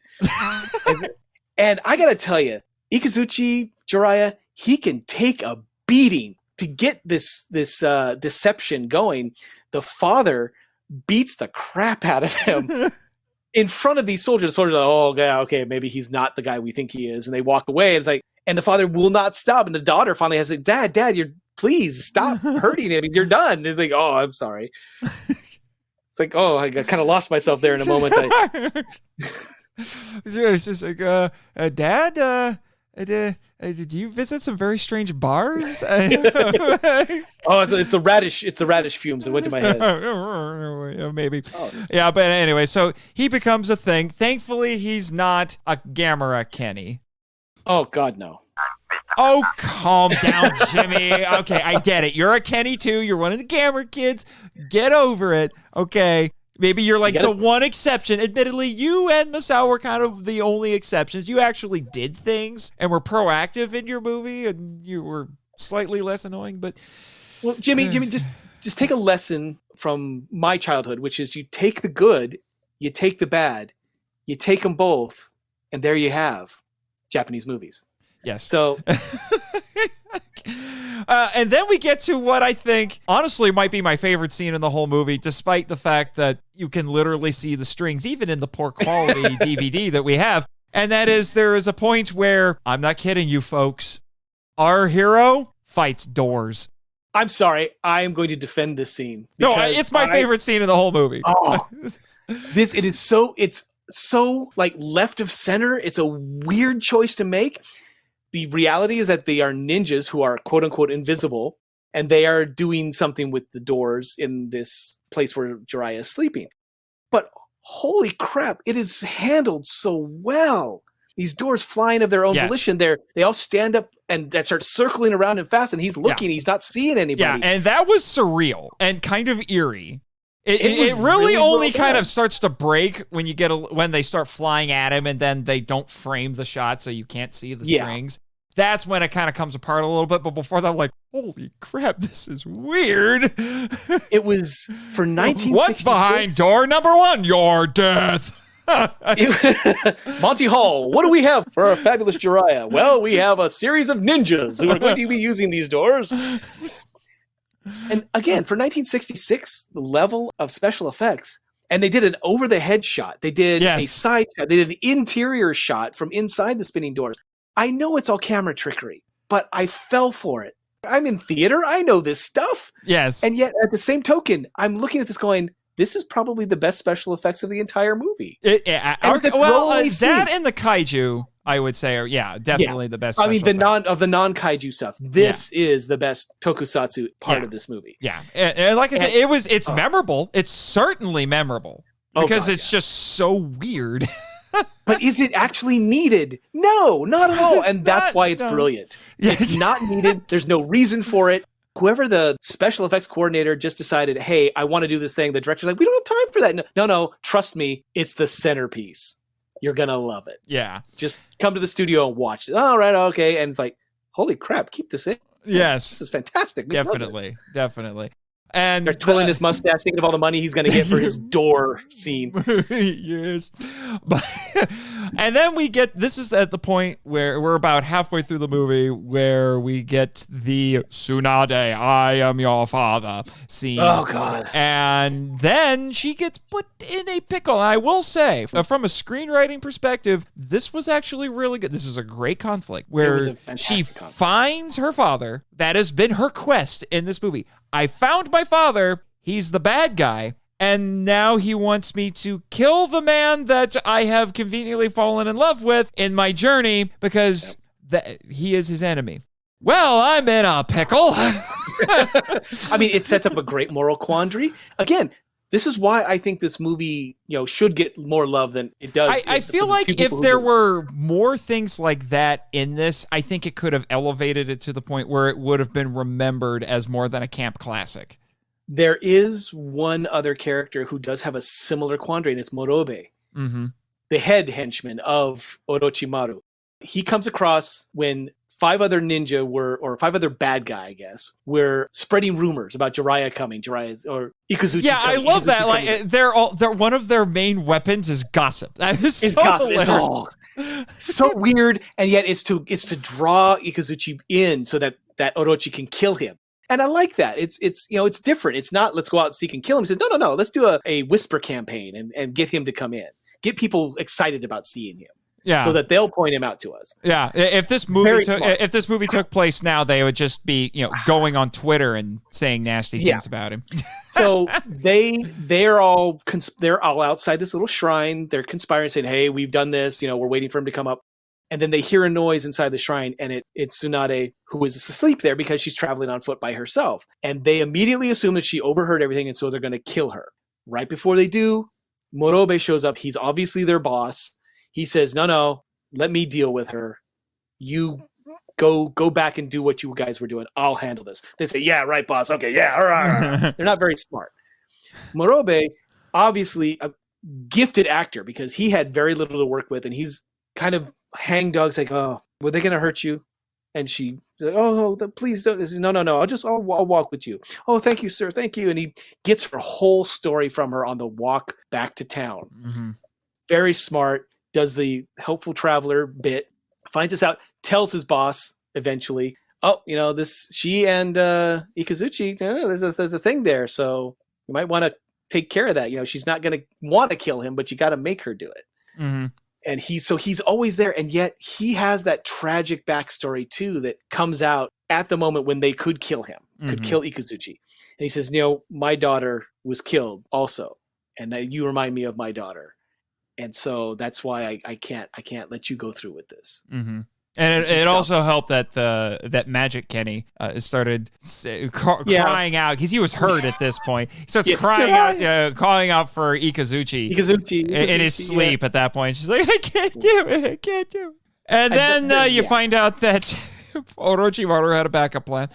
and I got to tell you, Ikazuchi Jiraiya, he can take a beating to get this deception going. The father beats the crap out of him in front of these soldiers. The soldiers are like, oh, yeah, okay, maybe he's not the guy we think he is. And they walk away. And it's like, and the father will not stop. And the daughter finally has like, Dad, please stop hurting him. You're done. It's like, oh, I'm sorry. It's like, oh, I kind of lost myself there in a moment. It's just like, Dad, did you visit some very strange bars? Oh, it's the radish. It's the radish fumes that went to my head. Maybe. Oh. Yeah, but anyway, so he becomes a thing. Thankfully, he's not a Gamera Kenny. Oh, God, no. Oh, calm down, Jimmy. Okay, I get it. You're a Kenny, too. You're one of the Gamera kids. Get over it. Okay. Maybe you're like the one exception. Admittedly, you and Masao were kind of the only exceptions. You actually did things and were proactive in your movie, and you were slightly less annoying. But well, Jimmy, just take a lesson from my childhood, which is you take the good, you take the bad, you take them both, and there you have Japanese movies. Yes. So, and then we get to what I think, honestly, might be my favorite scene in the whole movie, despite the fact that you can literally see the strings, even in the poor quality DVD that we have. And that is, there is a point where, I'm not kidding you folks, our hero fights doors. I'm sorry. I am going to defend this scene. No, it's my favorite scene in the whole movie. Oh, it's so like left of center. It's a weird choice to make. The reality is that they are ninjas who are quote unquote invisible, and they are doing something with the doors in this place where Jiraiya is sleeping. But holy crap, it is handled so well. These doors flying of their own volition. They all stand up and start circling around him fast, and he's looking. He's not seeing anybody. Yeah, and that was surreal and kind of eerie. It really only kind of starts to break when you when they start flying at him, and then they don't frame the shot so you can't see the strings. That's when it kind of comes apart a little bit. But before that, I'm like, holy crap, this is weird. It was for 1966. What's behind door number 1? Your death. Monty Hall, what do we have for our fabulous Jiraiya? Well, we have a series of ninjas who are going to be using these doors. And again, for 1966, the level of special effects, and they did an over-the-head shot. They did a side shot. They did an interior shot from inside the spinning doors. I know it's all camera trickery, but I fell for it. I'm in theater. I know this stuff. Yes. And yet, at the same token, I'm looking at this going, this is probably the best special effects of the entire movie. That and the Kaiju, I would say, are definitely the best. I mean, the non-Kaiju stuff. This is the best tokusatsu part of this movie. Yeah, and like I said, it's memorable. It's certainly memorable because it's just so weird. But is it actually needed? No, not at all. And that's why it's brilliant. It's not needed. There's no reason for it. Whoever the special effects coordinator just decided, hey, I want to do this thing. The director's like, we don't have time for that. No, trust me. It's the centerpiece. You're going to love it. Yeah. Just come to the studio and watch it. All right, okay. And it's like, holy crap, keep this in. Yes. This is fantastic. Definitely. And they're twirling his mustache, thinking of all the money he's going to get for his door scene. Yes. And then this is at the point where we're about halfway through the movie where we get the Tsunade, I am your father scene. Oh, God. And then she gets put in a pickle. And I will say, from a screenwriting perspective, this was actually really good. This is a great conflict where she finds her father. That has been her quest in this movie. I found my father. He's the bad guy. And now he wants me to kill the man that I have conveniently fallen in love with in my journey because he is his enemy. Well, I'm in a pickle. I mean, it sets up a great moral quandary. Again, this is why I think this movie, should get more love than it does. I feel like if there were more things like that in this, I think it could have elevated it to the point where it would have been remembered as more than a camp classic. There is one other character who does have a similar quandary, and it's Morobe, the head henchman of Orochimaru. He comes across when 5 other ninja or 5 other bad guy, I guess, were spreading rumors about Jiraiya coming, or Ikazuchi's coming. I love that. Like they're one of their main weapons is gossip. That is so gossip. It's so weird, and yet it's to draw Ikazuchi in so that Orochi can kill him. And I like that. It's different. It's not let's go out and seek and kill him. He says, no, let's do a whisper campaign and get him to come in. Get people excited about seeing him. Yeah. So that they'll point him out to us. Yeah. If this movie took place now, they would just be, going on Twitter and saying nasty things about him. So they're all outside this little shrine. They're conspiring, saying, "Hey, we've done this. We're waiting for him to come up." And then they hear a noise inside the shrine, and it's Tsunade, who is asleep there because she's traveling on foot by herself. And they immediately assume that she overheard everything, and so they're going to kill her. Right before they do, Morobe shows up. He's obviously their boss. He says, no, let me deal with her. You go back and do what you guys were doing. I'll handle this. They say, yeah, right, boss. Okay, yeah. They're not very smart. Morobe, obviously a gifted actor because he had very little to work with, and he's kind of hangdog's like, oh, were they going to hurt you? And she said, oh, please don't. No. I'll walk with you. Oh, thank you, sir. Thank you. And he gets her whole story from her on the walk back to town. Mm-hmm. Very smart. Does the helpful traveler bit, finds this out, tells his boss eventually, she and Ikazuchi, there's a thing there. So you might want to take care of that. She's not going to want to kill him, but you got to make her do it. Mm-hmm. And he's always there. And yet he has that tragic backstory too, that comes out at the moment when they could kill him. could kill Ikazuchi. And he says, you know, my daughter was killed also, and that you remind me of my daughter. And so that's why I can't let you go through with this. Mm-hmm. And it also helped that that Magic Kenny started crying out because he was hurt at this point. He starts crying out, calling out for Ikazuchi in his sleep at that point. She's like, I can't do it. I can't do it. And then you find out that Orochimaru had a backup plan.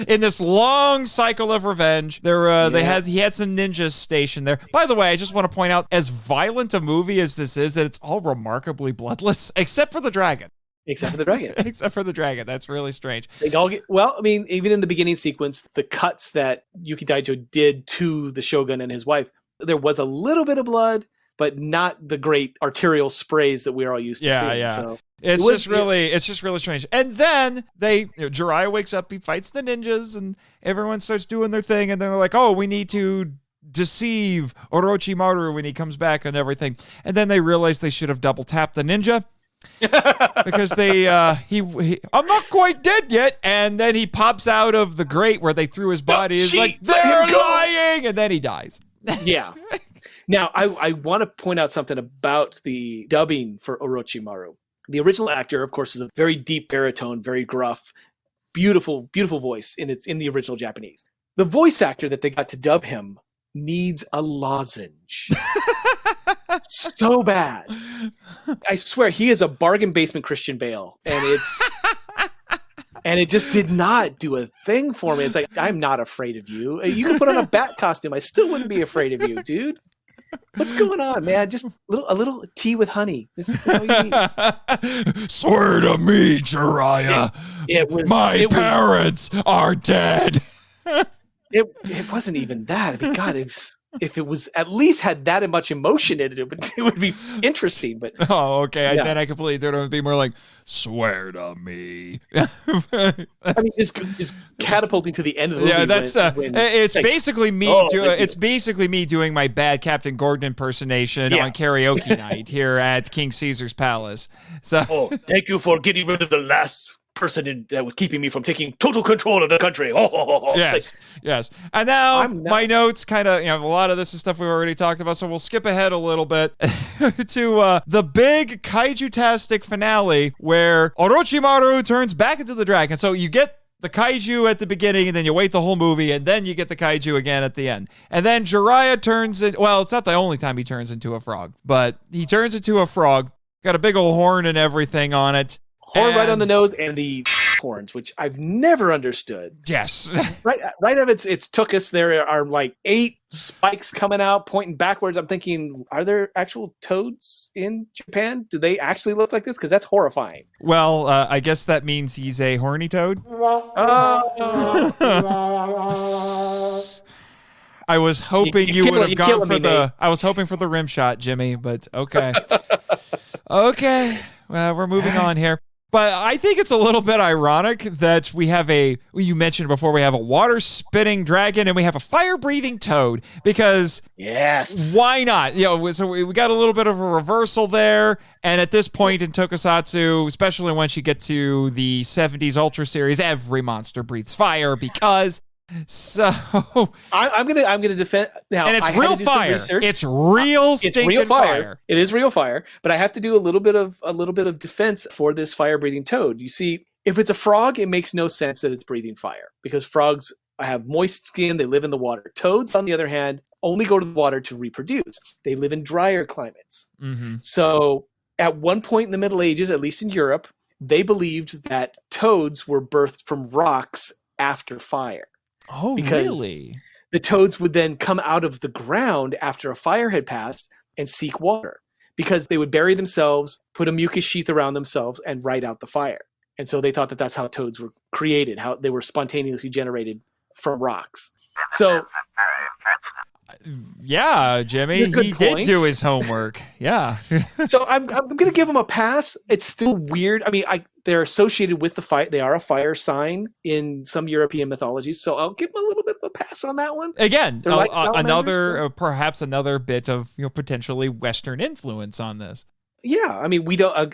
In this long cycle of revenge, he had some ninjas stationed there. By the way, I just want to point out, as violent a movie as this is, that it's all remarkably bloodless, except for the dragon. Except for the dragon. Except for the dragon. That's really strange. They all get, well, I mean, even in the beginning sequence, the cuts that Yuki Daijo did to the Shogun and his wife, there was a little bit of blood, but not the great arterial sprays that we're all used to seeing. So it's just really strange. And then Jiraiya wakes up, he fights the ninjas, and everyone starts doing their thing, and they're like, oh, we need to deceive Orochimaru when he comes back and everything. And then they realize they should have double tapped the ninja. Because I'm not quite dead yet, and then he pops out of the grate where they threw his body. He's like, they're lying, and then he dies. Yeah. Now, I want to point out something about the dubbing for Orochimaru. The original actor, of course, is a very deep baritone, very gruff, beautiful, beautiful voice in the original Japanese. The voice actor that they got to dub him needs a lozenge. So bad. I swear, he is a bargain basement Christian Bale, and it just did not do a thing for me. It's like, I'm not afraid of you. You can put on a bat costume, I still wouldn't be afraid of you, dude. What's going on, man? Just a little tea with honey. This is all you need. Swear to me, Jiraiya. My parents are dead. It wasn't even that. I mean, God, if it was at least had that much emotion in it, it would be interesting. But okay. Yeah. Then I completely do it. It would be more like, swear to me. I mean, just catapulting to the end of the movie. Yeah, that's it's like, basically me. It's basically me doing my bad Captain Gordon impersonation on karaoke night here at King Caesar's Palace. So, thank you for getting rid of the last person that was keeping me from taking total control of the country. Yes. And now my notes kind of, a lot of this is stuff we've already talked about, so we'll skip ahead a little bit to the big kaiju-tastic finale where Orochimaru turns back into the dragon. So you get the kaiju at the beginning, and then you wait the whole movie, and then you get the kaiju again at the end. And then Jiraiya turns it. Well, it's not the only time he turns into a frog, but he turns into a frog. Got a big old horn and everything on it. Horn right on the nose, and the horns, which I've never understood. Yes. right out of its tuchus, there are like 8 spikes coming out, pointing backwards. I'm thinking, are there actual toads in Japan? Do they actually look like this? Because that's horrifying. Well, I guess that means he's a horny toad. I was hoping you would have gone for the. I was hoping for the rim shot, Jimmy, but okay. Okay. Well, we're moving on here. But I think it's a little bit ironic that we have you mentioned before, we have a water-spitting dragon and we have a fire-breathing toad, because why not? So we got a little bit of a reversal there, and at this point in Tokusatsu, especially once you get to the 70s Ultra series, every monster breathes fire because... So I'm gonna defend now, and it's real fire. It's real stinking fire. It is real fire, but I have to do a little bit of defense for this fire breathing toad. You see, if it's a frog, it makes no sense that it's breathing fire, because frogs have moist skin. They live in the water. Toads, on the other hand, only go to the water to reproduce. They live in drier climates. Mm-hmm. So at one point in the Middle Ages, at least in Europe, they believed that toads were birthed from rocks after fire. Oh, because really? The toads would then come out of the ground after a fire had passed and seek water, because they would bury themselves, put a mucus sheath around themselves, and ride out the fire. And so they thought that that's how toads were created, how they were spontaneously generated from rocks. So, yeah, Jimmy, he did do his homework. Yeah. So I'm going to give him a pass. It's still weird. I mean, they're associated with the fire. They are a fire sign in some European mythologies. So I'll give them a little bit of a pass on that one. Again, perhaps another bit of potentially Western influence on this. Yeah, I mean,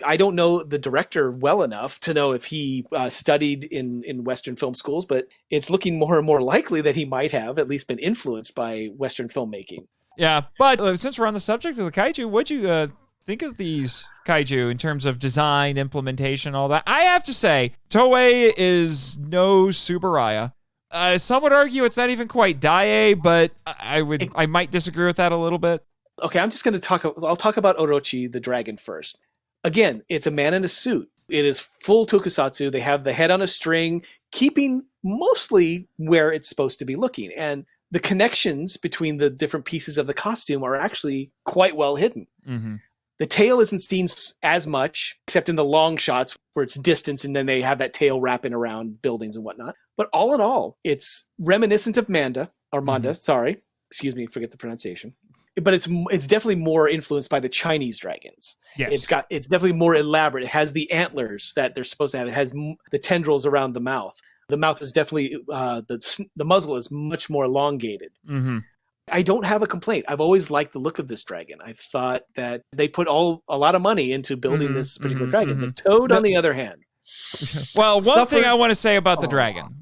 I don't know the director well enough to know if he studied in Western film schools, but it's looking more and more likely that he might have at least been influenced by Western filmmaking. Yeah, but since we're on the subject of the kaiju, what'd you think of these kaiju in terms of design, implementation, all that? I have to say, Toei is no Tsuburaya. Some would argue it's not even quite Daiei, but I might disagree with that a little bit. Okay, I'll talk about Orochi, the dragon, first. Again, it's a man in a suit. It is full tokusatsu. They have the head on a string, keeping mostly where it's supposed to be looking. And the connections between the different pieces of the costume are actually quite well hidden. Mm-hmm. The tail isn't seen as much, except in the long shots where it's distance and then they have that tail wrapping around buildings and whatnot. But all in all, it's reminiscent of Manda. Sorry. Excuse me, forget the pronunciation. But it's definitely more influenced by the Chinese dragons. Yes. It's definitely more elaborate. It has the antlers that they're supposed to have. It has the tendrils around the mouth. The mouth is definitely the muzzle is much more elongated. Mm-hmm. I don't have a complaint. I've always liked the look of this dragon. I've thought that they put a lot of money into building this particular dragon. The toad, on the other hand. Well, one thing I want to say about the dragon,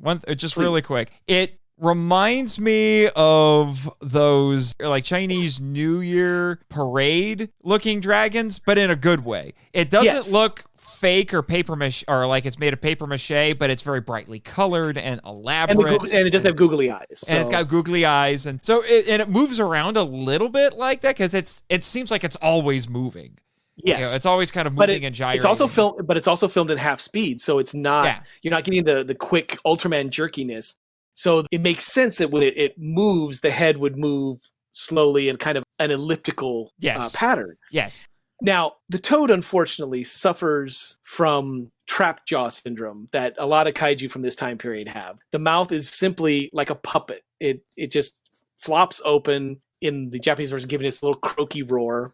really quick, it reminds me of those like Chinese New Year parade looking dragons, but in a good way. It doesn't look fake or paper mache, or like it's made of paper mache, but it's very brightly colored and elaborate. And it doesn't have googly eyes. So. And it's got googly eyes. And so it moves around a little bit like that because it seems like it's always moving. Yes. It's always kind of moving and gyrating. It's also filmed at half speed, so it's not you're not getting the quick Ultraman jerkiness. So it makes sense that when it moves, the head would move slowly in kind of an elliptical pattern. Yes. Now, the toad, unfortunately, suffers from trap jaw syndrome that a lot of kaiju from this time period have. The mouth is simply like a puppet. It just flops open in the Japanese version, giving this little croaky roar.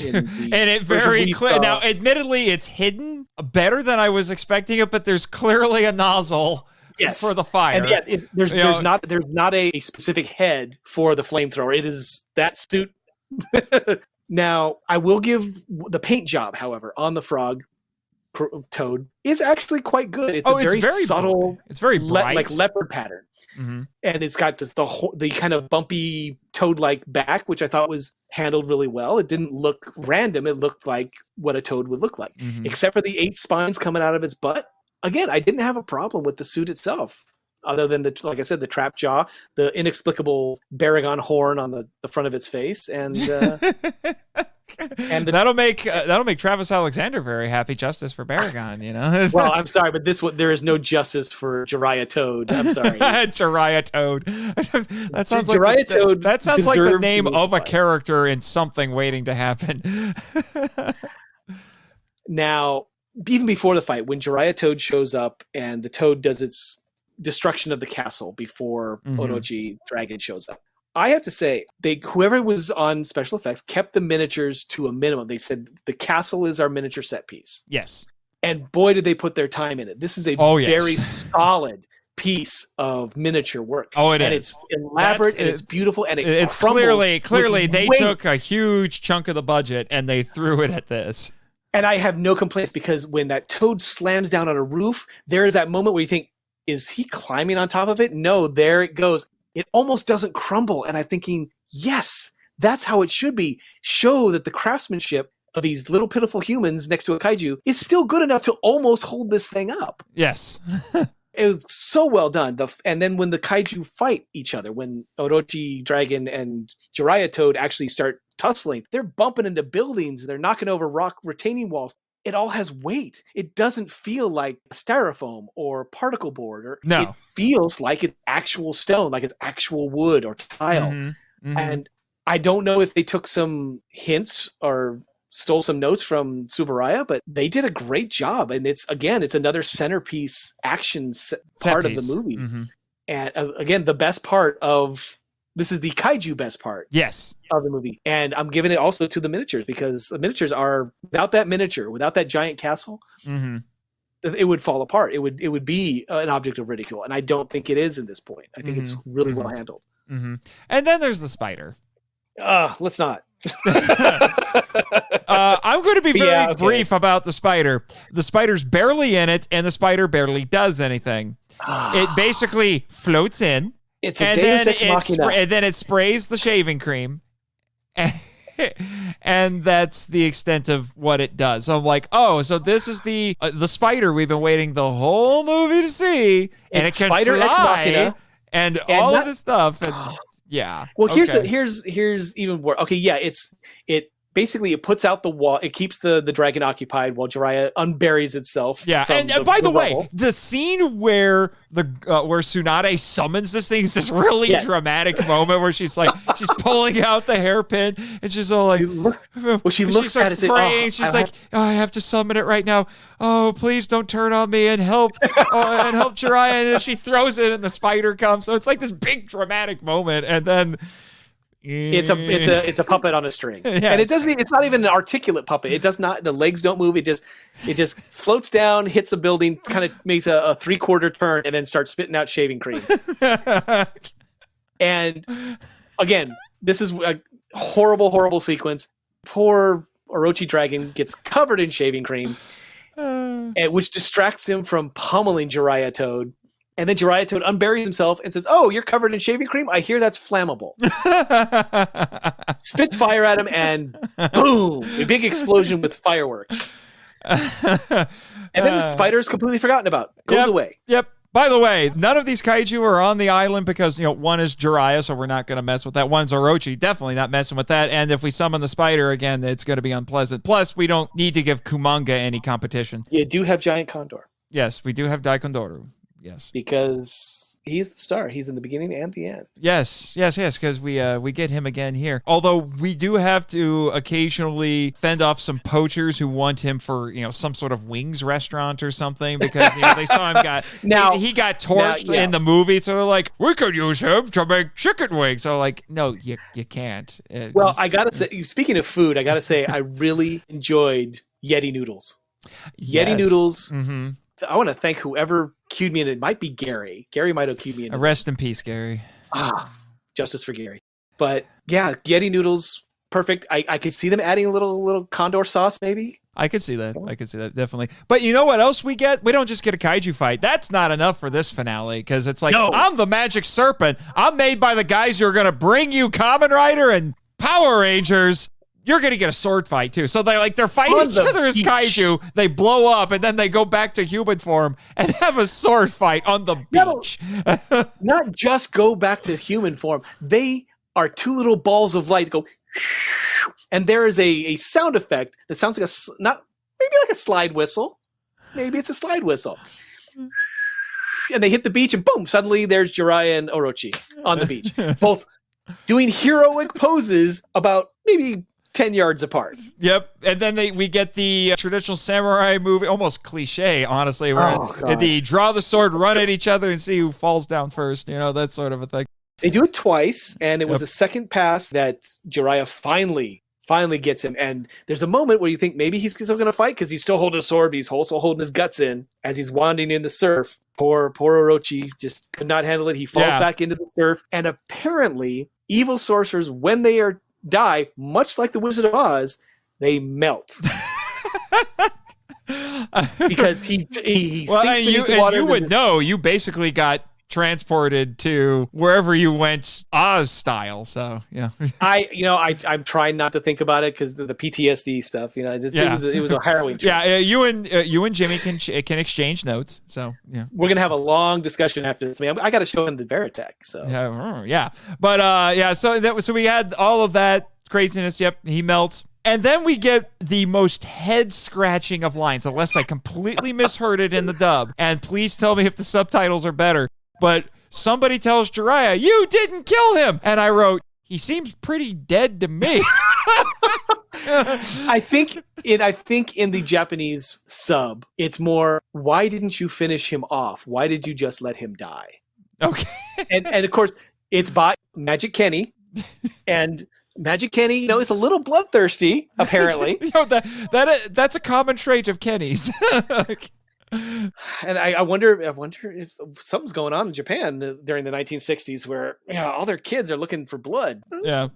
And it very clear. Now, admittedly, it's hidden better than I was expecting it, but there's clearly a nozzle. Yes. For the fire. And yet there's not a specific head for the flamethrower. It is that suit. Now, I will give the paint job, however, on the frog toad is actually quite good. It's very subtle. It's very bright. Like leopard pattern. Mm-hmm. And it's got the kind of bumpy toad-like back, which I thought was handled really well. It didn't look random. It looked like what a toad would look like, except for the 8 spines coming out of its butt. Again, I didn't have a problem with the suit itself, other than like I said, the trap jaw, the inexplicable Baragon horn on the front of its face, and that'll make Travis Alexander very happy. Justice for Baragon, you know. Well, I'm sorry, but there is no justice for Jiraiya Toad. I'm sorry, Jiraiya Toad. That sounds Jiraiya Toad. That sounds like the name of a character in something waiting to happen. Now, even before the fight, when Jiraiya Toad shows up and the toad does its destruction of the castle before Orochi Dragon shows up, I have to say, whoever was on special effects kept the miniatures to a minimum. They said the castle is our miniature set piece. Yes. And boy, did they put their time in it. This is a very solid piece of miniature work. Oh, it is. And it's elaborate and it's beautiful and it's clearly they took a huge chunk of the budget and they threw it at this. And I have no complaints because when that toad slams down on a roof, there is that moment where you think, is he climbing on top of it? No, there it goes. It almost doesn't crumble. And I'm thinking, yes, that's how it should be. Show that the craftsmanship of these little pitiful humans next to a kaiju is still good enough to almost hold this thing up. Yes. It was so well done. And then when the kaiju fight each other, when Orochi Dragon and Jiraiya Toad actually start tussling, they're bumping into buildings and they're knocking over rock retaining walls. It all has weight. It doesn't feel like styrofoam or particle board. It feels like it's actual stone, like it's actual wood or tile. And I don't know if they took some hints or stole some notes from Tsuburaya, but they did a great job. And it's another centerpiece action part of the movie. And again, the best part of this is the kaiju best part. Yes. Of the movie. And I'm giving it also to the miniatures because the miniatures are without that giant castle, it would fall apart. It would be an object of ridicule. And I don't think it is in this point. I think it's really well handled. And then there's the spider. Let's not. I'm going to be very Yeah, okay. brief about the spider. The spider's barely in it, and the spider barely does anything. It basically floats in. It's a Deus Ex Machina. And then it sprays the shaving cream. And that's the extent of what it does. So I'm like, oh, so this is the spider we've been waiting the whole movie to see, and it can Spider Ex fly, Machina. and all of this stuff. And yeah. Well, okay. here's even more. Okay, yeah, it basically it puts out the wall. It keeps the dragon occupied while Jiraiya unburies itself. Yeah, and by the way, the scene where where Tsunade summons this thing is this really dramatic moment where she's pulling out the hairpin and she's all like, she looks at it, praying. She's like, I have to summon it right now. Oh, please don't turn on me and help and help Jiraiya. And then she throws it and the spider comes. So it's like this big dramatic moment, and then. It's a puppet on a string, and it's not even an articulate puppet. It does not. The legs don't move. It just floats down, hits a building, kind of makes a 3/4 turn, and then starts spitting out shaving cream. And again, this is a horrible sequence. Poor Orochi Dragon gets covered in shaving cream, which distracts him from pummeling Jiraiya Toad. And then Jiraiya Toad unburies himself and says, "Oh, you're covered in shaving cream? I hear that's flammable." Spits fire at him, and boom! A big explosion with fireworks. And then the spider is completely forgotten about. Goes away. Yep. By the way, none of these kaiju are on the island because, one is Jiraiya, so we're not going to mess with that. One's Orochi, definitely not messing with that. And if we summon the spider again, it's going to be unpleasant. Plus, we don't need to give Kumanga any competition. You do have Giant Condor. Yes, we do have Daikondoru. Yes, because he's the star. He's in the beginning and the end. Yes, because we get him again here. Although we do have to occasionally fend off some poachers who want him for some sort of wings restaurant or something because they saw him he got torched in the movie, so they're like, we could use him to make chicken wings. So like, no, you can't. Well, I gotta say, speaking of food, I gotta say I really enjoyed Yeti noodles. Yeti noodles. Mm-hmm. I want to thank whoever cued me in. It might be Gary. Gary might have cued me in. Rest in peace, Gary. Justice for Gary. But yeah, Yeti noodles, perfect. I could see them adding a little condor sauce, maybe. I could see that. Definitely. But you know what else we get? We don't just get a kaiju fight. That's not enough for this finale because it's like, I'm the magic serpent. I'm made by the guys who are going to bring you Kamen Rider and Power Rangers. You're going to get a sword fight, too. So they're fighting each other as kaiju. They blow up, and then they go back to human form and have a sword fight on the beach. Not just go back to human form. They are two little balls of light go, and there is a sound effect that sounds like maybe like a slide whistle. Maybe it's a slide whistle. And they hit the beach, and boom, suddenly there's Jiraiya and Orochi on the beach. Both doing heroic poses about maybe 10 yards apart. Yep. And then we get the traditional samurai movie, almost cliche, honestly, where they draw the sword, run at each other, and see who falls down first. That sort of a thing. They do it twice, and it was a second pass that Jiraiya finally gets him. And there's a moment where you think maybe he's still going to fight because he's still holding a sword, but he's also holding his guts in as he's wandering in the surf. Poor Orochi just could not handle it. He falls back into the surf. And apparently, evil sorcerers, when they die, much like the Wizard of Oz, they melt. Because he sinks beneath the water. You would know. You basically got transported to wherever you went, Oz style. So yeah, I'm trying not to think about it because the PTSD stuff. It was a harrowing trip. Yeah, you and Jimmy can exchange notes. So yeah, we're gonna have a long discussion after this. I got to show him the Veritech. So yeah, but So we had all of that craziness. Yep, he melts. And then we get the most head-scratching of lines, unless I completely misheard it in the dub. And please tell me if the subtitles are better. But somebody tells Jiraiya, "You didn't kill him." And I wrote, "He seems pretty dead to me." I think in the Japanese sub, it's more, why didn't you finish him off? Why did you just let him die? Okay. and of course, it's by Magic Kenny. And Magic Kenny, is a little bloodthirsty, apparently. That's a common trait of Kenny's. And I wonder if something's going on in Japan during the 1960s where all their kids are looking for blood. Yeah.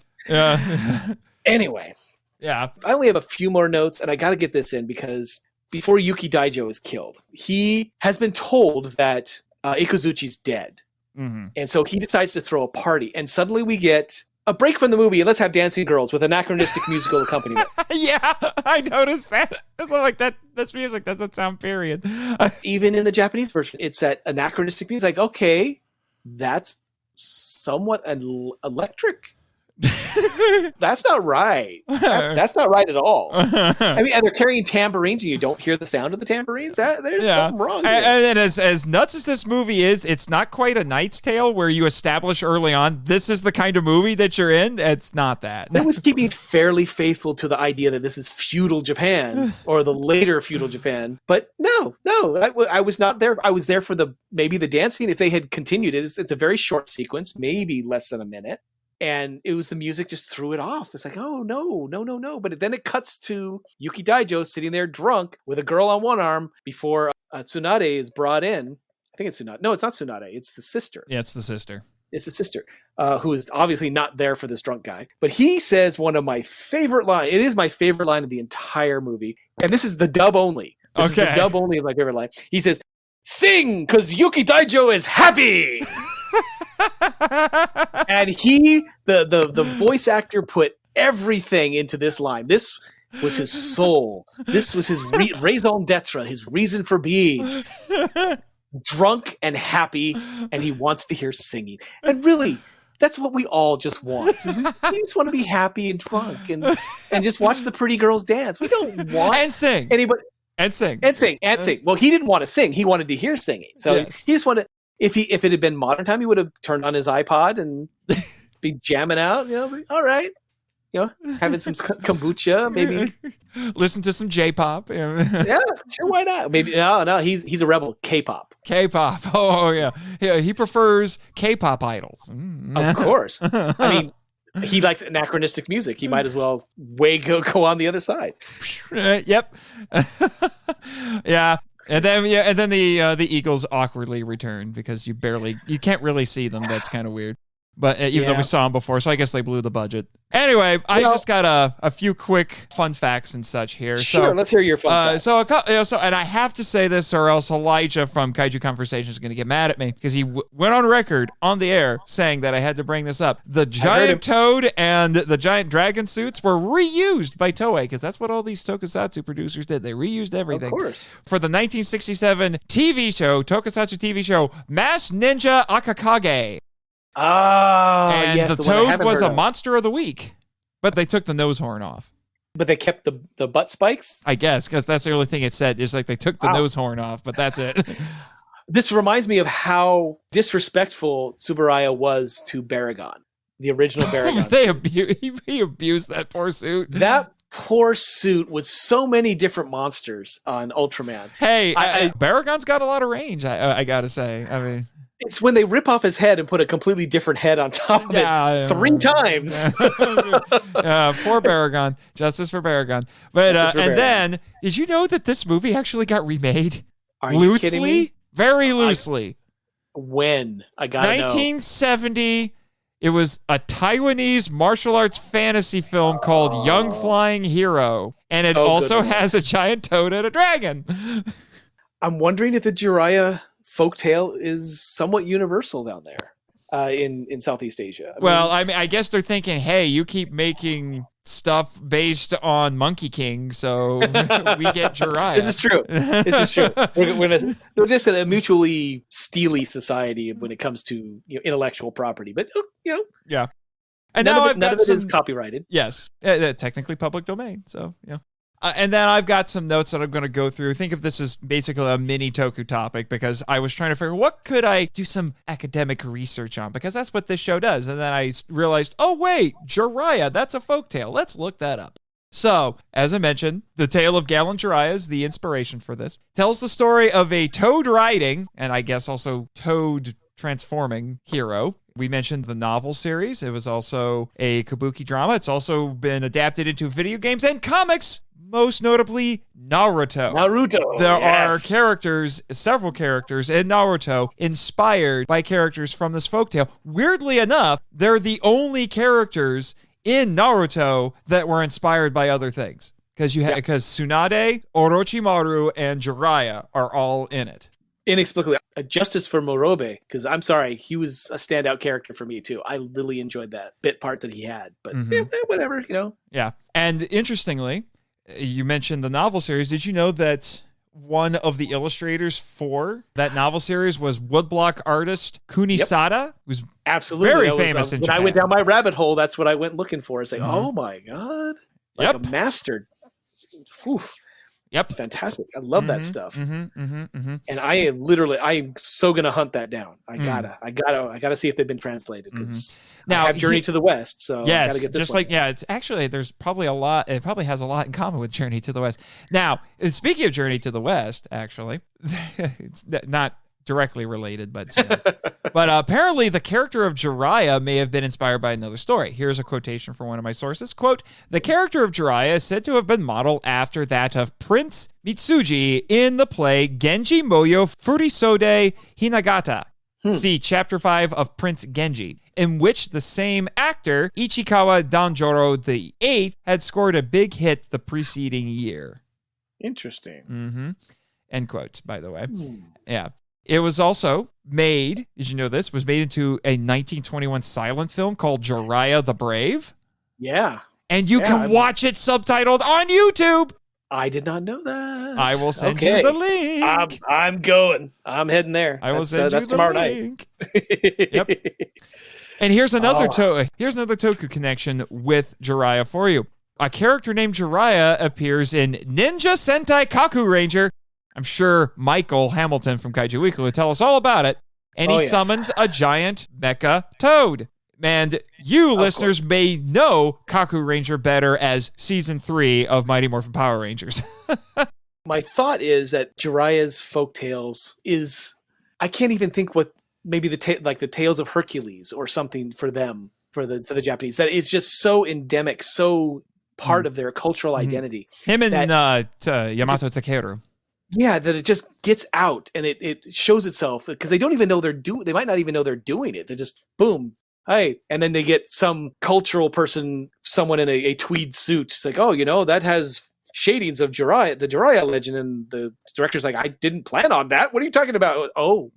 Anyway, Yeah. I only have a few more notes, and I got to get this in because before Yuki Daijo is killed, he has been told that Ikuzuchi's dead. Mm-hmm. And so he decides to throw a party, and suddenly we get a break from the movie, and let's have dancing girls with anachronistic musical accompaniment. Yeah, I noticed that. It's like that. This music doesn't sound period. Even in the Japanese version, it's that anachronistic music. Like, okay, that's somewhat electric. That's not right. That's not right at all. I mean, and they're carrying tambourines, and you don't hear the sound of the tambourines. There's something wrong here. And as nuts as this movie is, it's not quite a Knight's Tale where you establish early on this is the kind of movie that you're in. It's not that. It was keeping fairly faithful to the idea that this is feudal Japan or the later feudal Japan. But no, I was not there. I was there for maybe the dance scene. If they had continued it, it's a very short sequence, maybe less than a minute. And it was the music just threw it off. It's like, oh, no. But then it cuts to Yuki Daijo sitting there drunk with a girl on one arm before Tsunade is brought in. I think it's Tsunade. No, it's not Tsunade. It's the sister. Yeah, it's the sister. It's the sister, who is obviously not there for this drunk guy. But he says one of my favorite lines. It is my favorite line of the entire movie. And this is the dub only. This is the dub only of my favorite line. He says, "Sing, because Yuki Daijo is happy." And the voice actor put everything into this line. This was his soul. This was his raison d'etre, his reason for being. Drunk and happy, and he wants to hear singing. And really, that's what we all just want. We just want to be happy and drunk and just watch the pretty girls dance. We don't want and sing anybody and sing. Well, he didn't want to sing. He wanted to hear singing. So he just wanted. If it had been modern time, he would have turned on his iPod and be jamming out. I was like, all right, having some kombucha, maybe listen to some J-pop. Yeah, sure, why not? Maybe no, he's a rebel. K-pop. Oh yeah. He prefers K-pop idols. Of course. I mean, he likes anachronistic music. He might as well go on the other side. Yep. Yeah. And then the Eagles awkwardly return because you can't really see them. That's kind of weird. But even though we saw them before, so I guess they blew the budget. Anyway, I just got a few quick fun facts and such here. Sure, let's hear your fun facts. And I have to say this, or else Elijah from Kaiju Conversation is going to get mad at me because he went on record on the air saying that I had to bring this up. The giant toad and the giant dragon suits were reused by Toei because that's what all these tokusatsu producers did. They reused everything. Of course. For the 1967 TV show, tokusatsu TV show, Mass Ninja Akakage. Oh, and yes, the toad was a monster of the week, but they took the nose horn off. But they kept the butt spikes? I guess, because that's the only thing it said. It's like they took the nose horn off, but that's it. This reminds me of how disrespectful Tsuburaya was to Baragon, the original Baragon. He abused that poor suit. That poor suit with so many different monsters on Ultraman. Hey, Baragon's got a lot of range, I gotta say. I mean... It's when they rip off his head and put a completely different head on top of it 3 times. Poor Baragon. Justice for Baragon. But then, did you know that this movie actually got remade? Are you kidding me? Very loosely. When? I got 1970. It was a Taiwanese martial arts fantasy film called Young Flying Hero. And it also has a giant toad and a dragon. I'm wondering if the Jiraiya folktale is somewhat universul down there in Southeast Asia. I mean, I guess they're thinking, hey, you keep making stuff based on Monkey King, so we get Jiraiya. This is true. They're just a mutually steely society when it comes to intellectual property. But yeah. And none of it is copyrighted. Yes, technically public domain. So yeah. And then I've got some notes that I'm going to go through. Think of this as basically a mini toku topic because I was trying to figure what could I do some academic research on because that's what this show does. And then I realized, oh, wait, Jiraiya, that's a folktale. Let's look that up. So, as I mentioned, the tale of Galen Jiraiya is the inspiration for this. Tells the story of a toad riding, and I guess also toad transforming hero. We mentioned the novel series. It was also a kabuki drama. It's also been adapted into video games and comics. Most notably, Naruto. There are several characters in Naruto inspired by characters from this folktale. Weirdly enough, they're the only characters in Naruto that were inspired by other things. Because Tsunade, Orochimaru, and Jiraiya are all in it. Inexplicably. Justice for Morobe, because I'm sorry, he was a standout character for me too. I really enjoyed that bit part that he had, but whatever, Yeah. And interestingly, you mentioned the novel series. Did you know that one of the illustrators for that novel series was woodblock artist Kunisada, who's absolutely very famous in when Japan. I went down my rabbit hole, that's what I went looking for. It's like, oh my God. Like a mastered. Oof. Yep. It's fantastic. I love that stuff. And I'm so going to hunt that down. I gotta see if they've been translated, because now I have Journey to the West. So yes, I gotta get this just one. it's actually, there's probably a lot. It probably has a lot in common with Journey to the West. Now, speaking of Journey to the West, actually, it's not directly related, but but apparently the character of Jiraiya may have been inspired by another story. Here's a quotation from one of my sources. Quote, "The character of Jiraiya is said to have been modeled after that of Prince Mitsuji in the play Genji Moyo Furisode Hinagata. See Chapter 5 of Prince Genji, in which the same actor, Ichikawa Danjoro VIII, had scored a big hit the preceding year." Interesting. End quote, by the way. Yeah. It was also made, did you know this, was made into a 1921 silent film called Jiraiya the Brave. Yeah. And you can watch it subtitled on YouTube. I did not know that. I will send you the link. I'm going. I'm heading there. I will send you the tomorrow link. Night. Yep. And here's another Toku connection with Jiraiya for you. A character named Jiraiya appears in Ninja Sentai Kaku Ranger. I'm sure Michael Hamilton from Kaiju Weekly will tell us all about it. And he summons a giant mecha toad. And you listeners may know Kaku Ranger better as Season 3 of Mighty Morphin Power Rangers. My thought is that Jiraiya's folktales is, I can't even think what, maybe the Tales of Hercules or something for them, for the Japanese, that it's just so endemic, so part of their cultural identity. Him and Yamato Takeru. Yeah, that it just gets out and it shows itself, because they don't even know they might not even know they're doing it. They just boom, hey, and then they get some cultural person, someone in a tweed suit. It's like, oh, that has shadings of Jiraiya, the Jiraiya legend, and the director's like, I didn't plan on that. What are you talking about? Oh,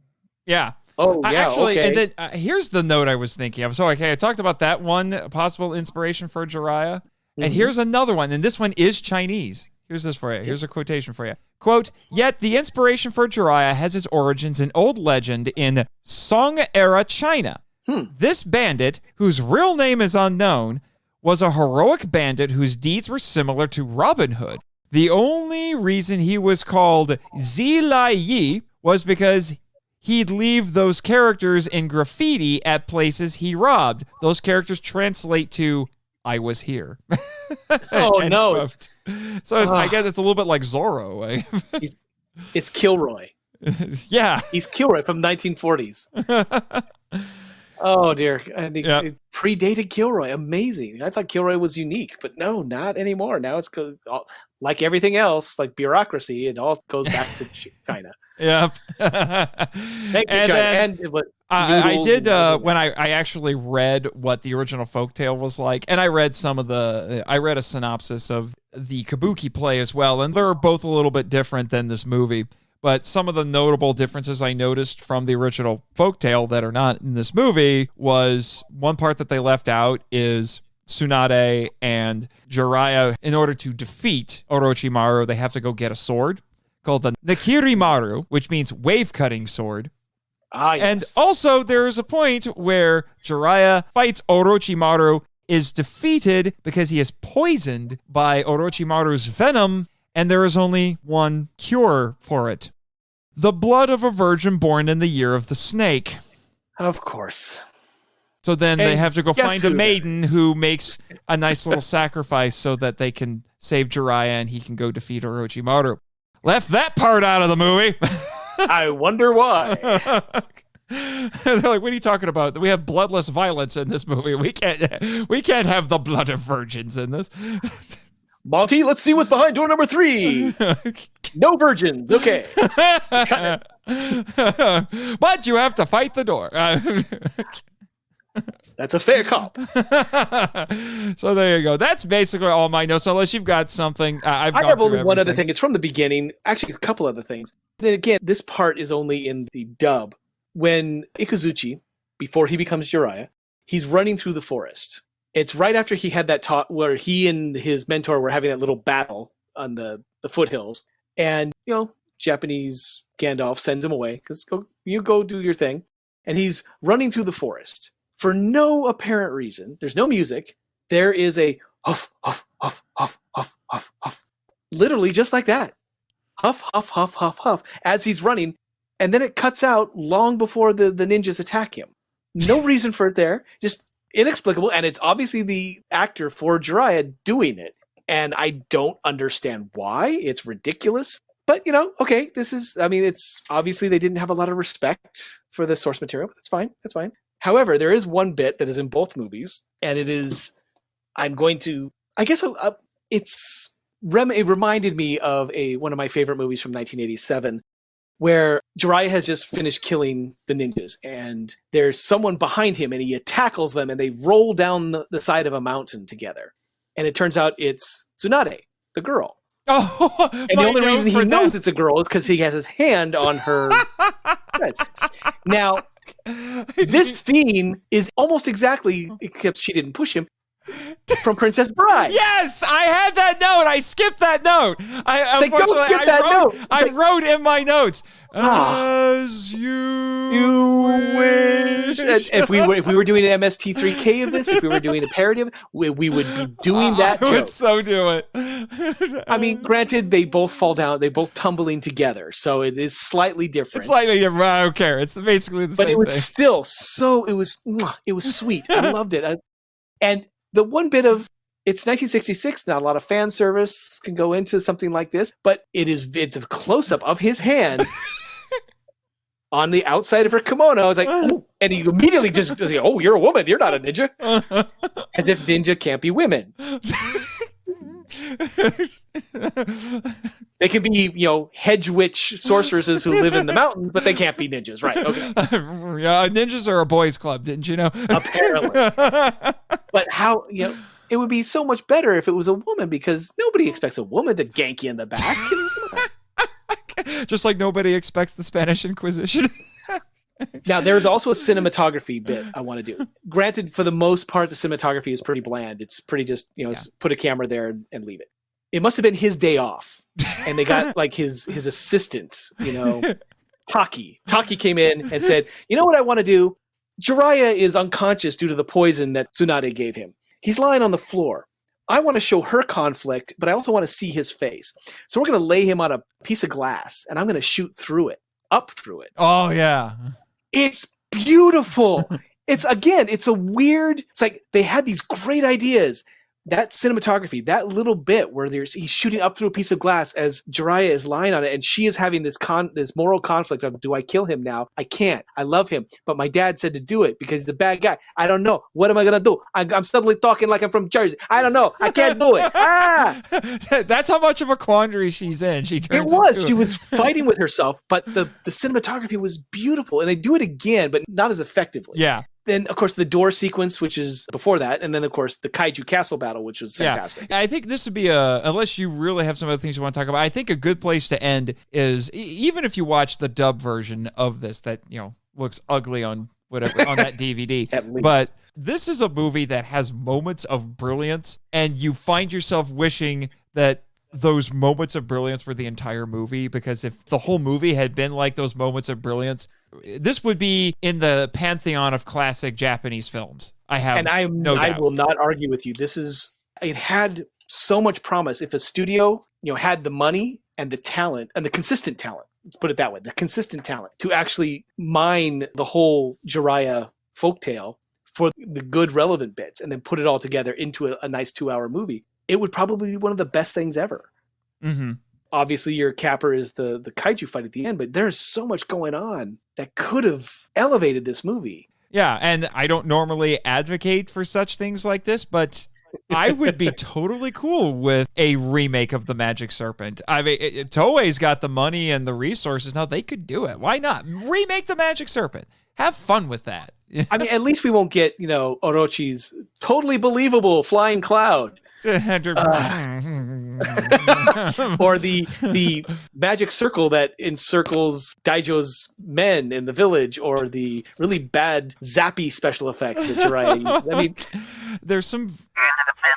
yeah. Oh, yeah. Actually, okay. and then here's the note I was thinking of. So, I talked about that one possible inspiration for Jiraiya, and here's another one, and this one is Chinese. Here's this for you. Here's a quotation for you. Quote, "Yet the inspiration for Jiraiya has its origins in old legend in Song-era China. This bandit, whose real name is unknown, was a heroic bandit whose deeds were similar to Robin Hood. The only reason he was called Zilai Yi was because he'd leave those characters in graffiti at places he robbed. Those characters translate to, I was here." Oh, no. So I guess it's a little bit like Zorro. It's Kilroy. Yeah. He's Kilroy from 1940s. Oh, dear. And it predated Kilroy. Amazing. I thought Kilroy was unique, but no, not anymore. Now it's like everything else, like bureaucracy, it all goes back to China. Yep. Thank you, China. Then, I did when I actually read what the original folktale was like, and I read a synopsis of the Kabuki play as well, and they're both a little bit different than this movie. But some of the notable differences I noticed from the original folktale that are not in this movie was one part that they left out is Tsunade and Jiraiya, in order to defeat Orochimaru, they have to go get a sword called the Nakirimaru, which means wave-cutting sword. Yes. And also, there is a point where Jiraiya fights Orochimaru, is defeated because he is poisoned by Orochimaru's venom, and there is only one cure for it. The blood of a virgin born in the year of the snake. Of course. So then they have to go find a maiden who makes a nice little sacrifice so that they can save Jiraiya and he can go defeat Orochimaru. Left that part out of the movie. I wonder why. They're like, what are you talking about? We have bloodless violence in this movie. We can't have the blood of virgins in this. Monty, let's see what's behind door number 3. No virgins. Okay. But you have to fight the door. That's a fair cop. So there you go. That's basically all my notes, unless you've got something. I have only one other thing. It's from the beginning. Actually, a couple other things. Then again, this part is only in the dub. When Ikuzuchi, before he becomes Jiraiya, he's running through the forest. It's right after he had that talk where he and his mentor were having that little battle on the foothills. And, Japanese Gandalf sends him away because you go do your thing. And he's running through the forest for no apparent reason. There's no music. There is a huff, huff, huff, huff, huff, huff, huff. Literally just like that. Huff, huff, huff, huff, huff, as he's running. And then it cuts out long before the ninjas attack him. No reason for it there. Just inexplicable. And it's obviously the actor for Jiraiya doing it. And I don't understand why. It's ridiculous. But, okay, it's obviously they didn't have a lot of respect for the source material, but that's fine. That's fine. However, there is one bit that is in both movies, and it reminded me of one of my favorite movies from 1987, where Jiraiya has just finished killing the ninjas, and there's someone behind him, and he tackles them, and they roll down the side of a mountain together. And it turns out it's Tsunade, the girl. Oh, and the only reason he knows it's a girl is because he has his hand on her breast. Now, this scene is almost exactly, except she didn't push him, from Princess Bride. Yes, I had that note. I skipped that note. I wrote in my notes. As you wish. If we were doing an MST3K of this, if we were doing a parody of it, we would be doing that joke. I would so do it. I mean, granted, they both fall down. They both tumbling together, so it is slightly different. It's slightly different. I don't care. It's basically the same thing. But it was still it was sweet. I loved it. And the one bit of, it's 1966, not a lot of fan service can go into something like this, but it's a close-up of his hand on the outside of her kimono. I was like, oh, and he immediately just goes, oh, you're a woman, you're not a ninja. As if ninja can't be women. They can be, hedge witch sorceresses who live in the mountains, but they can't be ninjas, right? Okay. Yeah, ninjas are a boys' club, didn't you know? Apparently. But how, it would be so much better if it was a woman, because nobody expects a woman to gank you in the back. Just like nobody expects the Spanish Inquisition. Now, there's also a cinematography bit I want to do. Granted, for the most part, the cinematography is pretty bland. It's pretty just, put a camera there and leave it. It must have been his day off. And they got like his assistant, Taki. Taki came in and said, you know what I want to do? Jiraiya is unconscious due to the poison that Tsunade gave him. He's lying on the floor. I want to show her conflict, but I also want to see his face. So we're going to lay him on a piece of glass, and I'm going to shoot through it, up through it. Oh, yeah. It's beautiful. It's like they had these great ideas. That cinematography, that little bit where he's shooting up through a piece of glass as Jiraiya is lying on it, and she is having this moral conflict of, do I kill him now? I can't. I love him, but my dad said to do it because he's a bad guy. I don't know. What am I gonna do? I'm suddenly talking like I'm from Jersey. I don't know. I can't do it. That's how much of a quandary she's in. She was fighting with herself, but the cinematography was beautiful, and they do it again, but not as effectively. Yeah. Then, of course, the door sequence, which is before that, and then, of course, the Kaiju Castle battle, which was fantastic. Yeah. I think this would be unless you really have some other things you want to talk about, I think a good place to end is, even if you watch the dub version of this that, looks ugly on whatever, on that DVD, but this is a movie that has moments of brilliance, and you find yourself wishing that those moments of brilliance were the entire movie, because if the whole movie had been like those moments of brilliance, this would be in the pantheon of classic Japanese films. I will not argue with you. It had so much promise. If a studio, had the money and the talent and the consistent talent, let's put it that way, the consistent talent to actually mine the whole Jiraiya folktale for the good relevant bits and then put it all together into a nice 2-hour movie, it would probably be one of the best things ever. Mm-hmm. Obviously, your capper is the kaiju fight at the end, but there's so much going on that could have elevated this movie. Yeah, and I don't normally advocate for such things like this, but I would be totally cool with a remake of The Magic Serpent. I mean, Toei's got the money and the resources now. They could do it. Why not? Remake The Magic Serpent. Have fun with that. I mean, at least we won't get, Orochi's totally believable flying cloud. Or the magic circle that encircles Daijo's men in the village, or the really bad zappy special effects that Jiraiya used. I mean, there's some,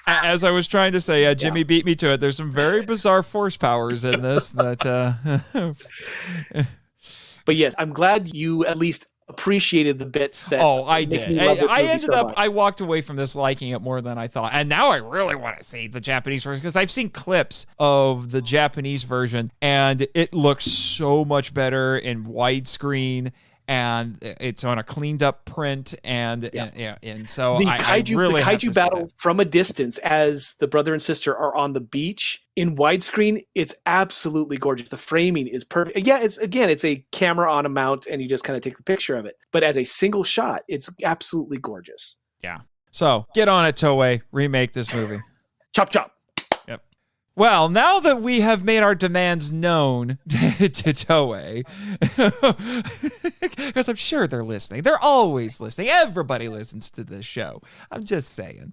as I was trying to say, Jimmy beat me to it. There's some very bizarre force powers in this that. But yes, I'm glad you at least appreciated the bits that. Oh, I did. I walked away from this liking it more than I thought. And now I really want to see the Japanese version, because I've seen clips of the Japanese version and it looks so much better in widescreen. And it's on a cleaned up print, and so the kaiju battle from a distance as the brother and sister are on the beach in widescreen. It's absolutely gorgeous. The framing is perfect. Yeah, it's a camera on a mount, and you just kind of take the picture of it. But as a single shot, it's absolutely gorgeous. Yeah. So get on it, Toei. Remake this movie. Chop chop. Well, now that we have made our demands known to Toei, because I'm sure they're listening. They're always listening. Everybody listens to this show. I'm just saying.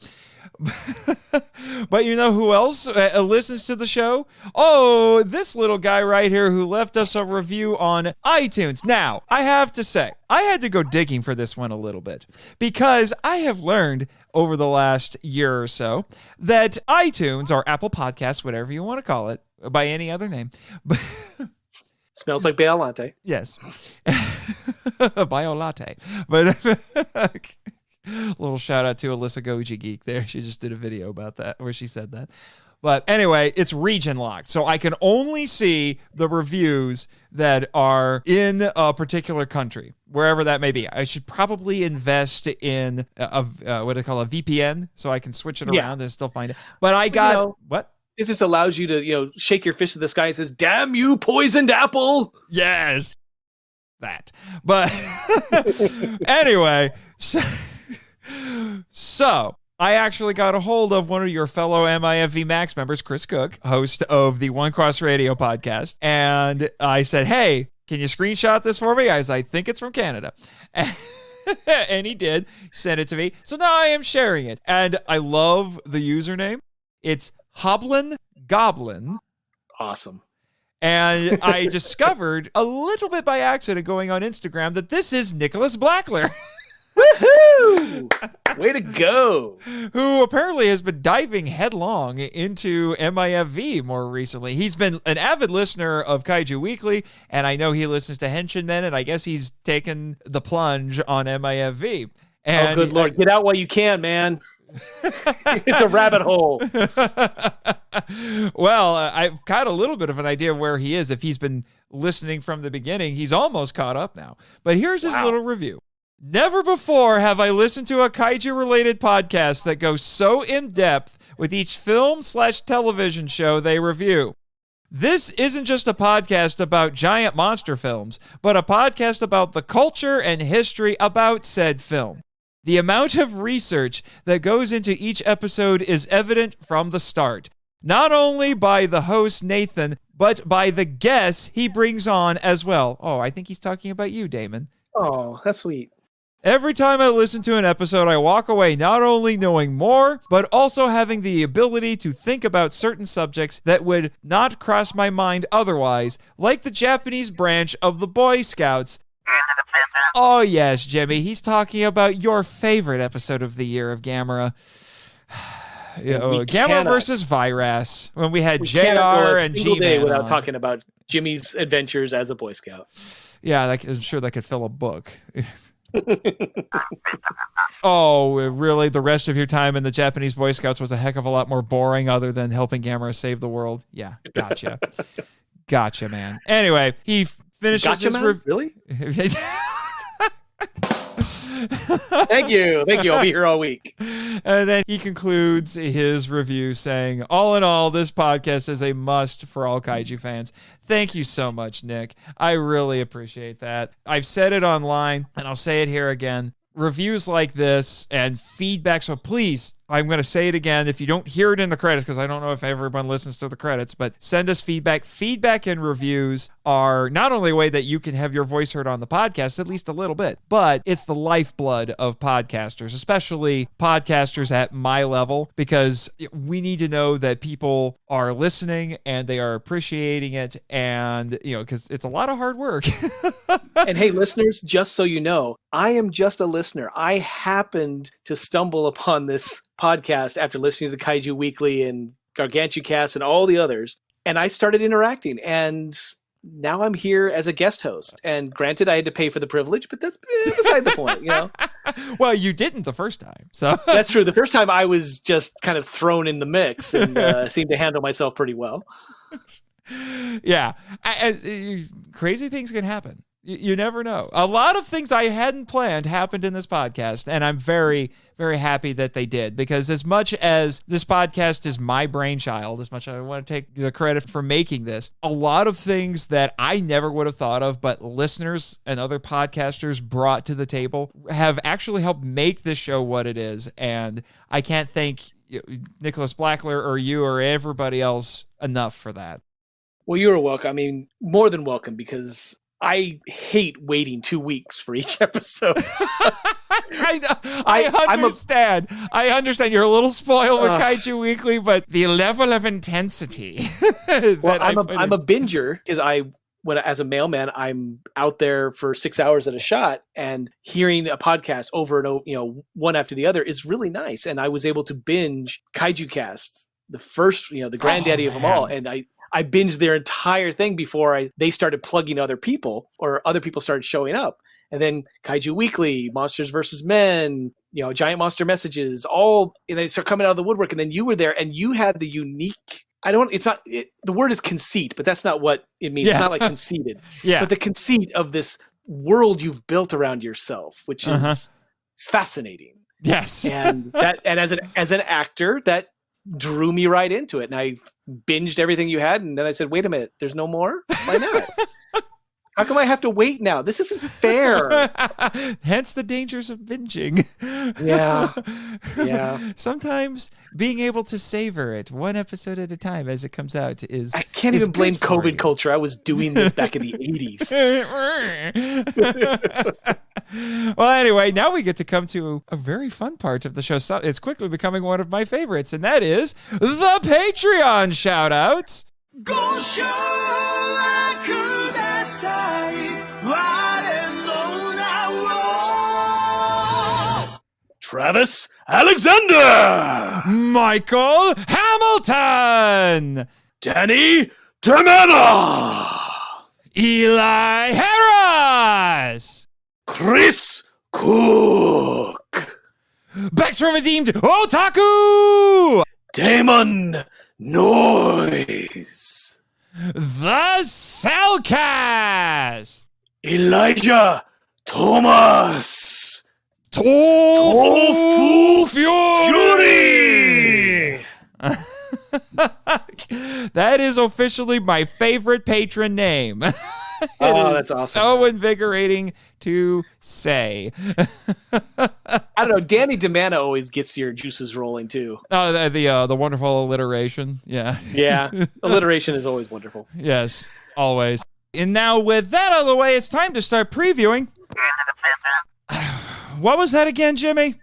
But you know who else listens to the show? Oh, this little guy right here who left us a review on iTunes. Now, I have to say, I had to go digging for this one a little bit, because I have learned over the last year or so that iTunes, or Apple Podcasts, whatever you want to call it, by any other name. Smells like Bio Latte. Yes. Bio Latte. But little shout out to Alyssa Goji Geek there. She just did a video about that where she said that. But anyway, it's region locked. So I can only see the reviews that are in a particular country, wherever that may be. I should probably invest in a VPN, so I can switch it around and still find it. But I got what? It just allows you to, shake your fist to the sky and says, "Damn you, poisoned apple!" Yes, that. But anyway, so I actually got a hold of one of your fellow MIFV MAX members, Chris Cooke, host of the One Cross Radio podcast. And I said, hey, can you screenshot this for me? I think it's from Canada. And he did, send it to me. So now I am sharing it. And I love the username. It's Hoblin Goblin. Awesome. And I discovered a little bit by accident going on Instagram that this is Nicholas Blackler. Woohoo! Way to go! Who apparently has been diving headlong into MIFV more recently. He's been an avid listener of Kaiju Weekly, and I know he listens to Henshin Men, and I guess he's taken the plunge on MIFV. And oh, good Lord. Get out while you can, man. It's a rabbit hole. Well, I've got a little bit of an idea of where he is. If he's been listening from the beginning, he's almost caught up now. But here's his little review. Never before have I listened to a kaiju-related podcast that goes so in-depth with each film/television show they review. This isn't just a podcast about giant monster films, but a podcast about the culture and history about said film. The amount of research that goes into each episode is evident from the start, not only by the host Nathan, but by the guests he brings on as well. Oh, I think he's talking about you, Damon. Oh, that's sweet. Every time I listen to an episode, I walk away not only knowing more, but also having the ability to think about certain subjects that would not cross my mind otherwise, like the Japanese branch of the Boy Scouts. Oh yes, Jimmy, he's talking about your favorite episode of the year of Gamera. Gamera versus Virus, when we had JR and G-Man without talking about Jimmy's adventures as a Boy Scout. Yeah, I'm sure that could fill a book. Oh, really? The rest of your time in the Japanese Boy Scouts was a heck of a lot more boring other than helping Gamera save the world? Yeah, gotcha. Gotcha, man. Anyway, he finishes his Really? Thank you. I'll be here all week. And then he concludes his review saying, all in all, this podcast is a must for all kaiju fans. Thank you so much, Nick. I really appreciate that. I've said it online, and I'll say it here again. Reviews like this and feedback, so please I'm going to say it again. If you don't hear it in the credits, because I don't know if everyone listens to the credits, but send us feedback. Feedback and reviews are not only a way that you can have your voice heard on the podcast, at least a little bit, but it's the lifeblood of podcasters, especially podcasters at my level, because we need to know that people are listening and they are appreciating it. And, because it's a lot of hard work. And hey, listeners, just so you know, I am just a listener. I happened to stumble upon this podcast after listening to Kaiju Weekly and Gargantua Cast and all the others, and I started interacting, and now I'm here as a guest host. And granted, I had to pay for the privilege, but that's beside the point, Well, you didn't the first time, so that's true. The first time I was just kind of thrown in the mix and seemed to handle myself pretty well. Yeah, crazy things can happen. You never know. A lot of things I hadn't planned happened in this podcast, and I'm very, very happy that they did, because as much as this podcast is my brainchild, as much as I want to take the credit for making this, a lot of things that I never would have thought of, but listeners and other podcasters brought to the table have actually helped make this show what it is, and I can't thank Nicholas Blackler or you or everybody else enough for that. Well, you're welcome. I mean, more than welcome, because I hate waiting 2 weeks for each episode. I understand. I understand. You're a little spoiled with Kaiju Weekly, but the level of intensity. Well, I'm a binger, because as a mailman, I'm out there for 6 hours at a shot, and hearing a podcast over and over, one after the other is really nice. And I was able to binge Kaiju Cast, the first, the granddaddy of them all, and I binged their entire thing before they started plugging other people, or other people started showing up. And then Kaiju Weekly, Monsters vs. Men, Giant Monster Messages, and they start coming out of the woodwork. And then you were there, and you had the unique, the word is conceit, but that's not what it means. Yeah. It's not like conceited, but the conceit of this world you've built around yourself, which is fascinating. Yes. And as an actor, that drew me right into it, and I binged everything you had, and then I said, wait a minute, there's no more? Why not? How come I have to wait now? This isn't fair. Hence the dangers of binging. Yeah. Sometimes being able to savor it one episode at a time as it comes out is... I can't even blame COVID culture. I was doing this back in the 80s. Well, anyway, now we get to come to a very fun part of the show. So it's quickly becoming one of my favorites, and that is the Patreon shout-outs. Travis Alexander, Michael Hamilton, Danny DiManna, Eli Harris, Chris Cooke, Bex from Redeemed Otaku, Damon Noyes, the Cel Cast, Elijah Thomas, TofuFury. That is officially my favorite patron name. That's awesome. So invigorating to say. I don't know. Danny DiManna always gets your juices rolling too. Oh, the wonderful alliteration. Yeah. Yeah. Alliteration is always wonderful. Yes, always. And now with that out of the way, it's time to start previewing. What was that again, Jimmy?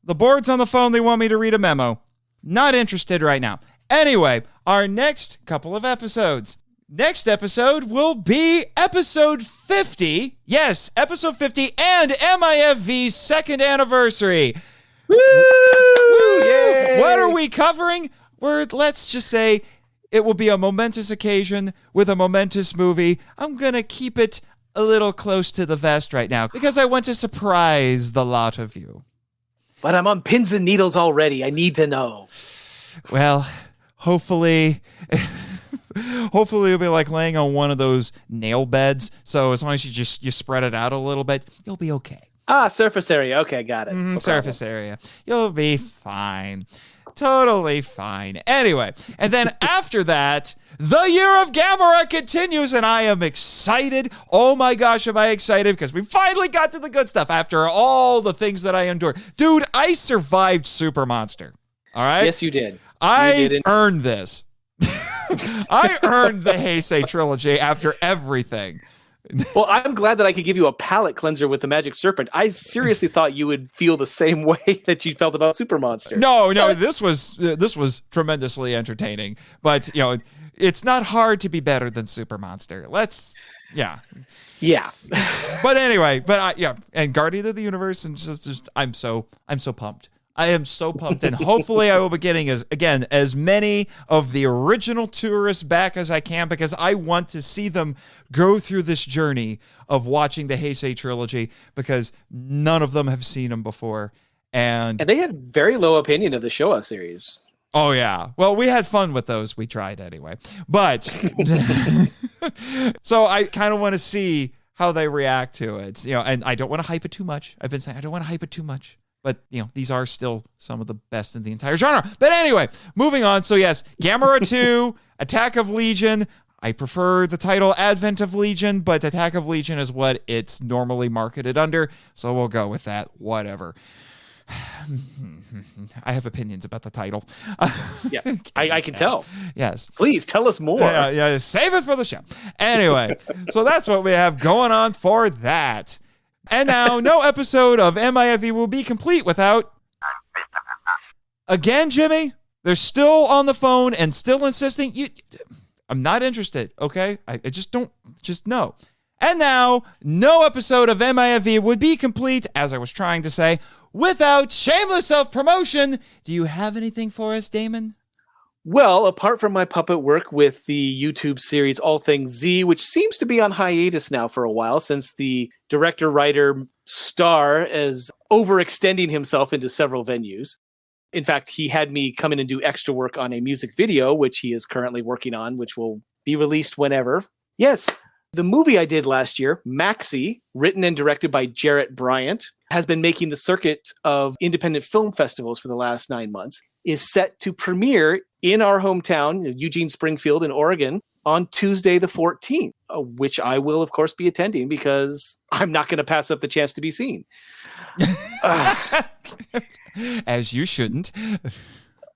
The board's on the phone. They want me to read a memo. Not interested right now. Anyway, our next couple of episodes. Next episode will be episode 50. Yes, episode 50 and MIFV's second anniversary. Woo! Yay! What are we covering? Let's just say it will be a momentous occasion with a momentous movie. I'm going to keep it a little close to the vest right now because I want to surprise the lot of you. But I'm on pins and needles already. I need to know. Well, hopefully it'll be like laying on one of those nail beds. So as long as you spread it out a little bit, you'll be okay. Surface area. Okay, got it. Surface area. You'll be fine. Totally fine. Anyway, and then after that, the year of Gamera continues, and I am excited. Oh my gosh, am I excited, because we finally got to the good stuff after all the things that I endured. Dude, I survived Super Monster. All right? Yes, you did. I earned this. I earned the Heisei trilogy after everything. Well, I'm glad that I could give you a palate cleanser with the Magic Serpent. I seriously thought you would feel the same way that you felt about Super Monster. No, this was tremendously entertaining. But, it's not hard to be better than Super Monster. Yeah. But anyway, and Guardian of the Universe, and just I'm so pumped. I am so pumped, and hopefully I will be getting as many of the original tourists back as I can, because I want to see them go through this journey of watching the Heisei trilogy, because none of them have seen them before, and they had very low opinion of the Showa series. Oh yeah, well, we had fun with those. We tried anyway, but so I kind of want to see how they react to it, and I don't want to hype it too much. I've been saying I don't want to hype it too much. But, these are still some of the best in the entire genre. But anyway, moving on. So, yes, Gamera 2, Attack of Legion. I prefer the title Advent of Legion, but Attack of Legion is what it's normally marketed under. So we'll go with that. Whatever. I have opinions about the title. Yeah, I can tell. Yes. Please tell us more. Yeah, save it for the show. Anyway, so that's what we have going on for that. And now, no episode of MIFV will be complete without... Again, Jimmy? They're still on the phone and still insisting... I'm not interested, okay? I just don't... Just no. And now, no episode of MIFV would be complete, as I was trying to say, without shameless self-promotion. Do you have anything for us, Damon? Well, apart from my puppet work with the YouTube series All Things Z, which seems to be on hiatus now for a while since the director-writer star is overextending himself into several venues. In fact, he had me come in and do extra work on a music video, which he is currently working on, which will be released whenever. Yes, the movie I did last year, Maxi, written and directed by Jarrett Bryant, has been making the circuit of independent film festivals for the last 9 months, is set to premiere in our hometown, Eugene, Springfield in Oregon, on Tuesday the 14th, which I will, of course, be attending because I'm not going to pass up the chance to be seen. As you shouldn't.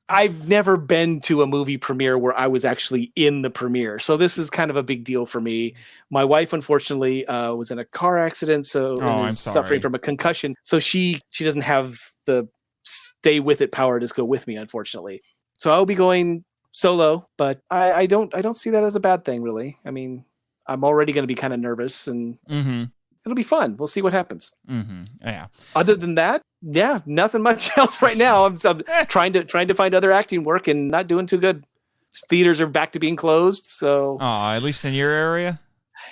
I've never been to a movie premiere where I was actually in the premiere. So this is kind of a big deal for me. My wife, unfortunately, was in a car accident, I'm is suffering from a concussion. So she doesn't have the stay with it power to just go with me, unfortunately. So I'll be going solo, but I don't see that as a bad thing, really. I mean, I'm already going to be kind of nervous, and it'll be fun. We'll see what happens. Yeah. Other than that, yeah, nothing much else right now. I'm trying to find other acting work and not doing too good. Theaters are back to being closed, so. Oh, at least in your area?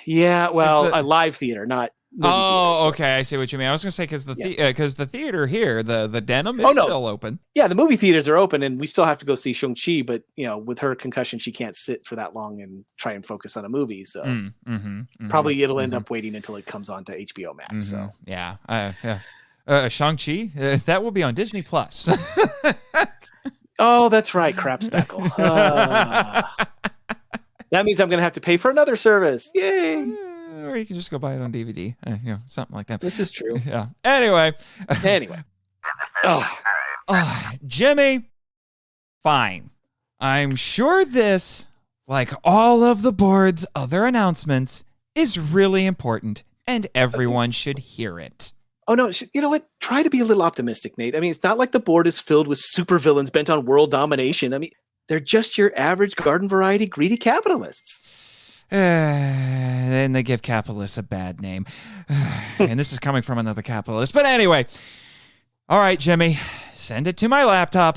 Yeah, well, a live theater, not. Oh, okay. I see what you mean. I was going to say because the theater here, the Denim, is still open. Yeah, the movie theaters are open, and we still have to go see Shang-Chi. But with her concussion, she can't sit for that long and try and focus on a movie. So probably it'll end up waiting until it comes on to HBO Max. So yeah. Shang-Chi, that will be on Disney Plus. Oh, that's right, crap speckle. That means I'm going to have to pay for another service. Yay! Or you can just go buy it on DVD, something like that. This is true. Yeah. Anyway. Jimmy, fine. I'm sure this, like all of the board's other announcements, is really important, and everyone should hear it. Oh, no. You know what? Try to be a little optimistic, Nate. I mean, it's not like the board is filled with supervillains bent on world domination. I mean, they're just your average garden variety greedy capitalists. Then they give capitalists a bad name. And this is coming from another capitalist. But anyway. All right, Jimmy. Send it to my laptop.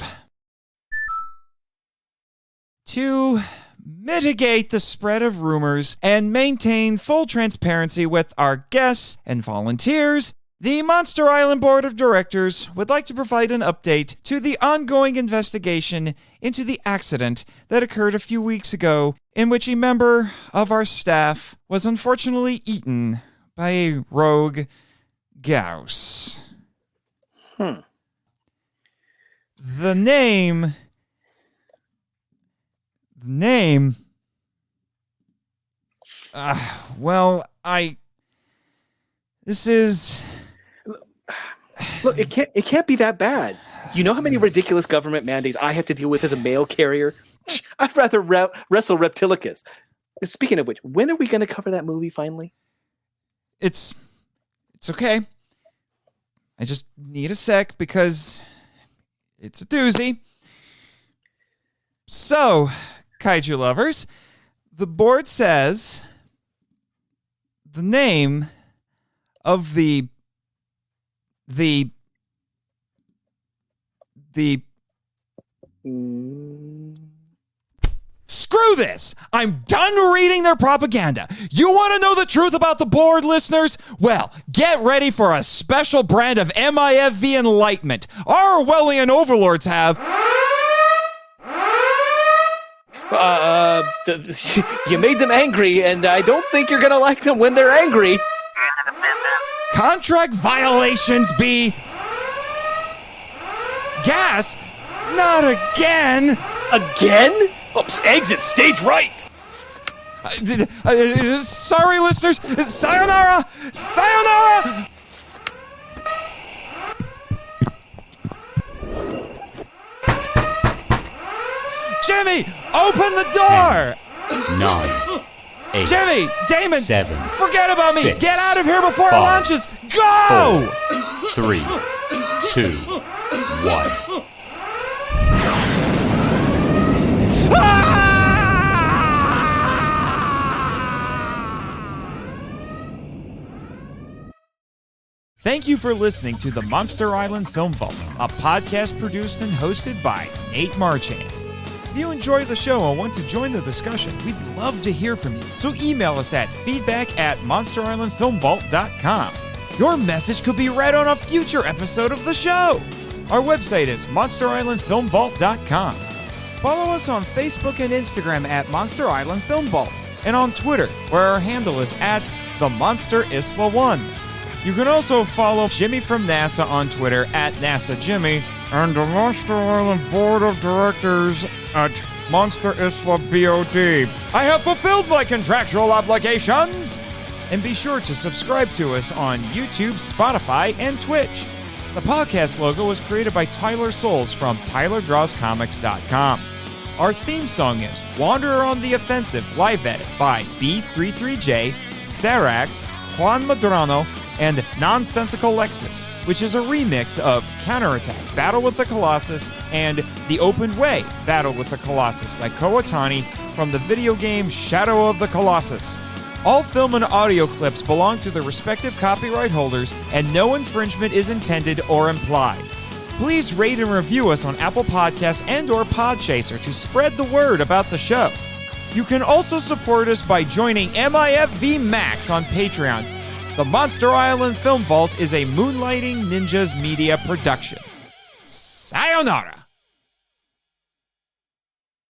To mitigate the spread of rumors and maintain full transparency with our guests and volunteers, the Monster Island Board of Directors would like to provide an update to the ongoing investigation into the accident that occurred a few weeks ago in which a member of our staff was unfortunately eaten by a rogue Gauss. The name. This is. Look, it can't be that bad. You know how many ridiculous government mandates I have to deal with as a mail carrier? I'd rather wrestle Reptilicus. Speaking of which, when are we going to cover that movie finally? It's okay. I just need a sec because it's a doozy. So, kaiju lovers, the board says the name of the Screw this! I'm done reading their propaganda. You want to know the truth about the board, listeners? Well, get ready for a special brand of MIFV enlightenment our Orwellian overlords have. You made them angry, and I don't think you're going to like them when they're angry. Contract violations be... Gas? Not again! Again? Oops, exit stage right! Sorry, listeners. Sayonara! Sayonara! Jimmy, open the door! 9, 8, Jimmy, Damon, 7, forget about me. 6, Get out of here before it 5, launches. Go! 4, 3, 2, 1. Thank you for listening to the Monster Island Film Vault, a podcast produced and hosted by Nathan Marchand. If you enjoy the show and want to join the discussion, we'd love to hear from you. So email us at feedback@monsterislandfilmvault.com. Your message could be read on a future episode of the show. Our website is monsterislandfilmvault.com. Follow us on Facebook and Instagram at Monster Island Film Vault, and on Twitter, where our handle is at The Monster Isla 1. You can also follow Jimmy from NASA on Twitter at NASA Jimmy, and the Monster Island Board of Directors at Monster Isla BOD. I have fulfilled my contractual obligations! And be sure to subscribe to us on YouTube, Spotify, and Twitch. The podcast logo was created by Tyler Souls from TylerDrawsComics.com. Our theme song is Wanderer on the Offensive, live edit by B33J, Sarax, Juan Madrano, and Nonsensical Lexus, which is a remix of Counterattack, Battle with the Colossus, and The Open Way, Battle with the Colossus by Kowatani from the video game Shadow of the Colossus. All film and audio clips belong to their respective copyright holders, and no infringement is intended or implied. Please rate and review us on Apple Podcasts and or Podchaser to spread the word about the show. You can also support us by joining MIFV MAX on Patreon. The Monster Island Film Vault is a Moonlighting Ninjas Media production. Sayonara!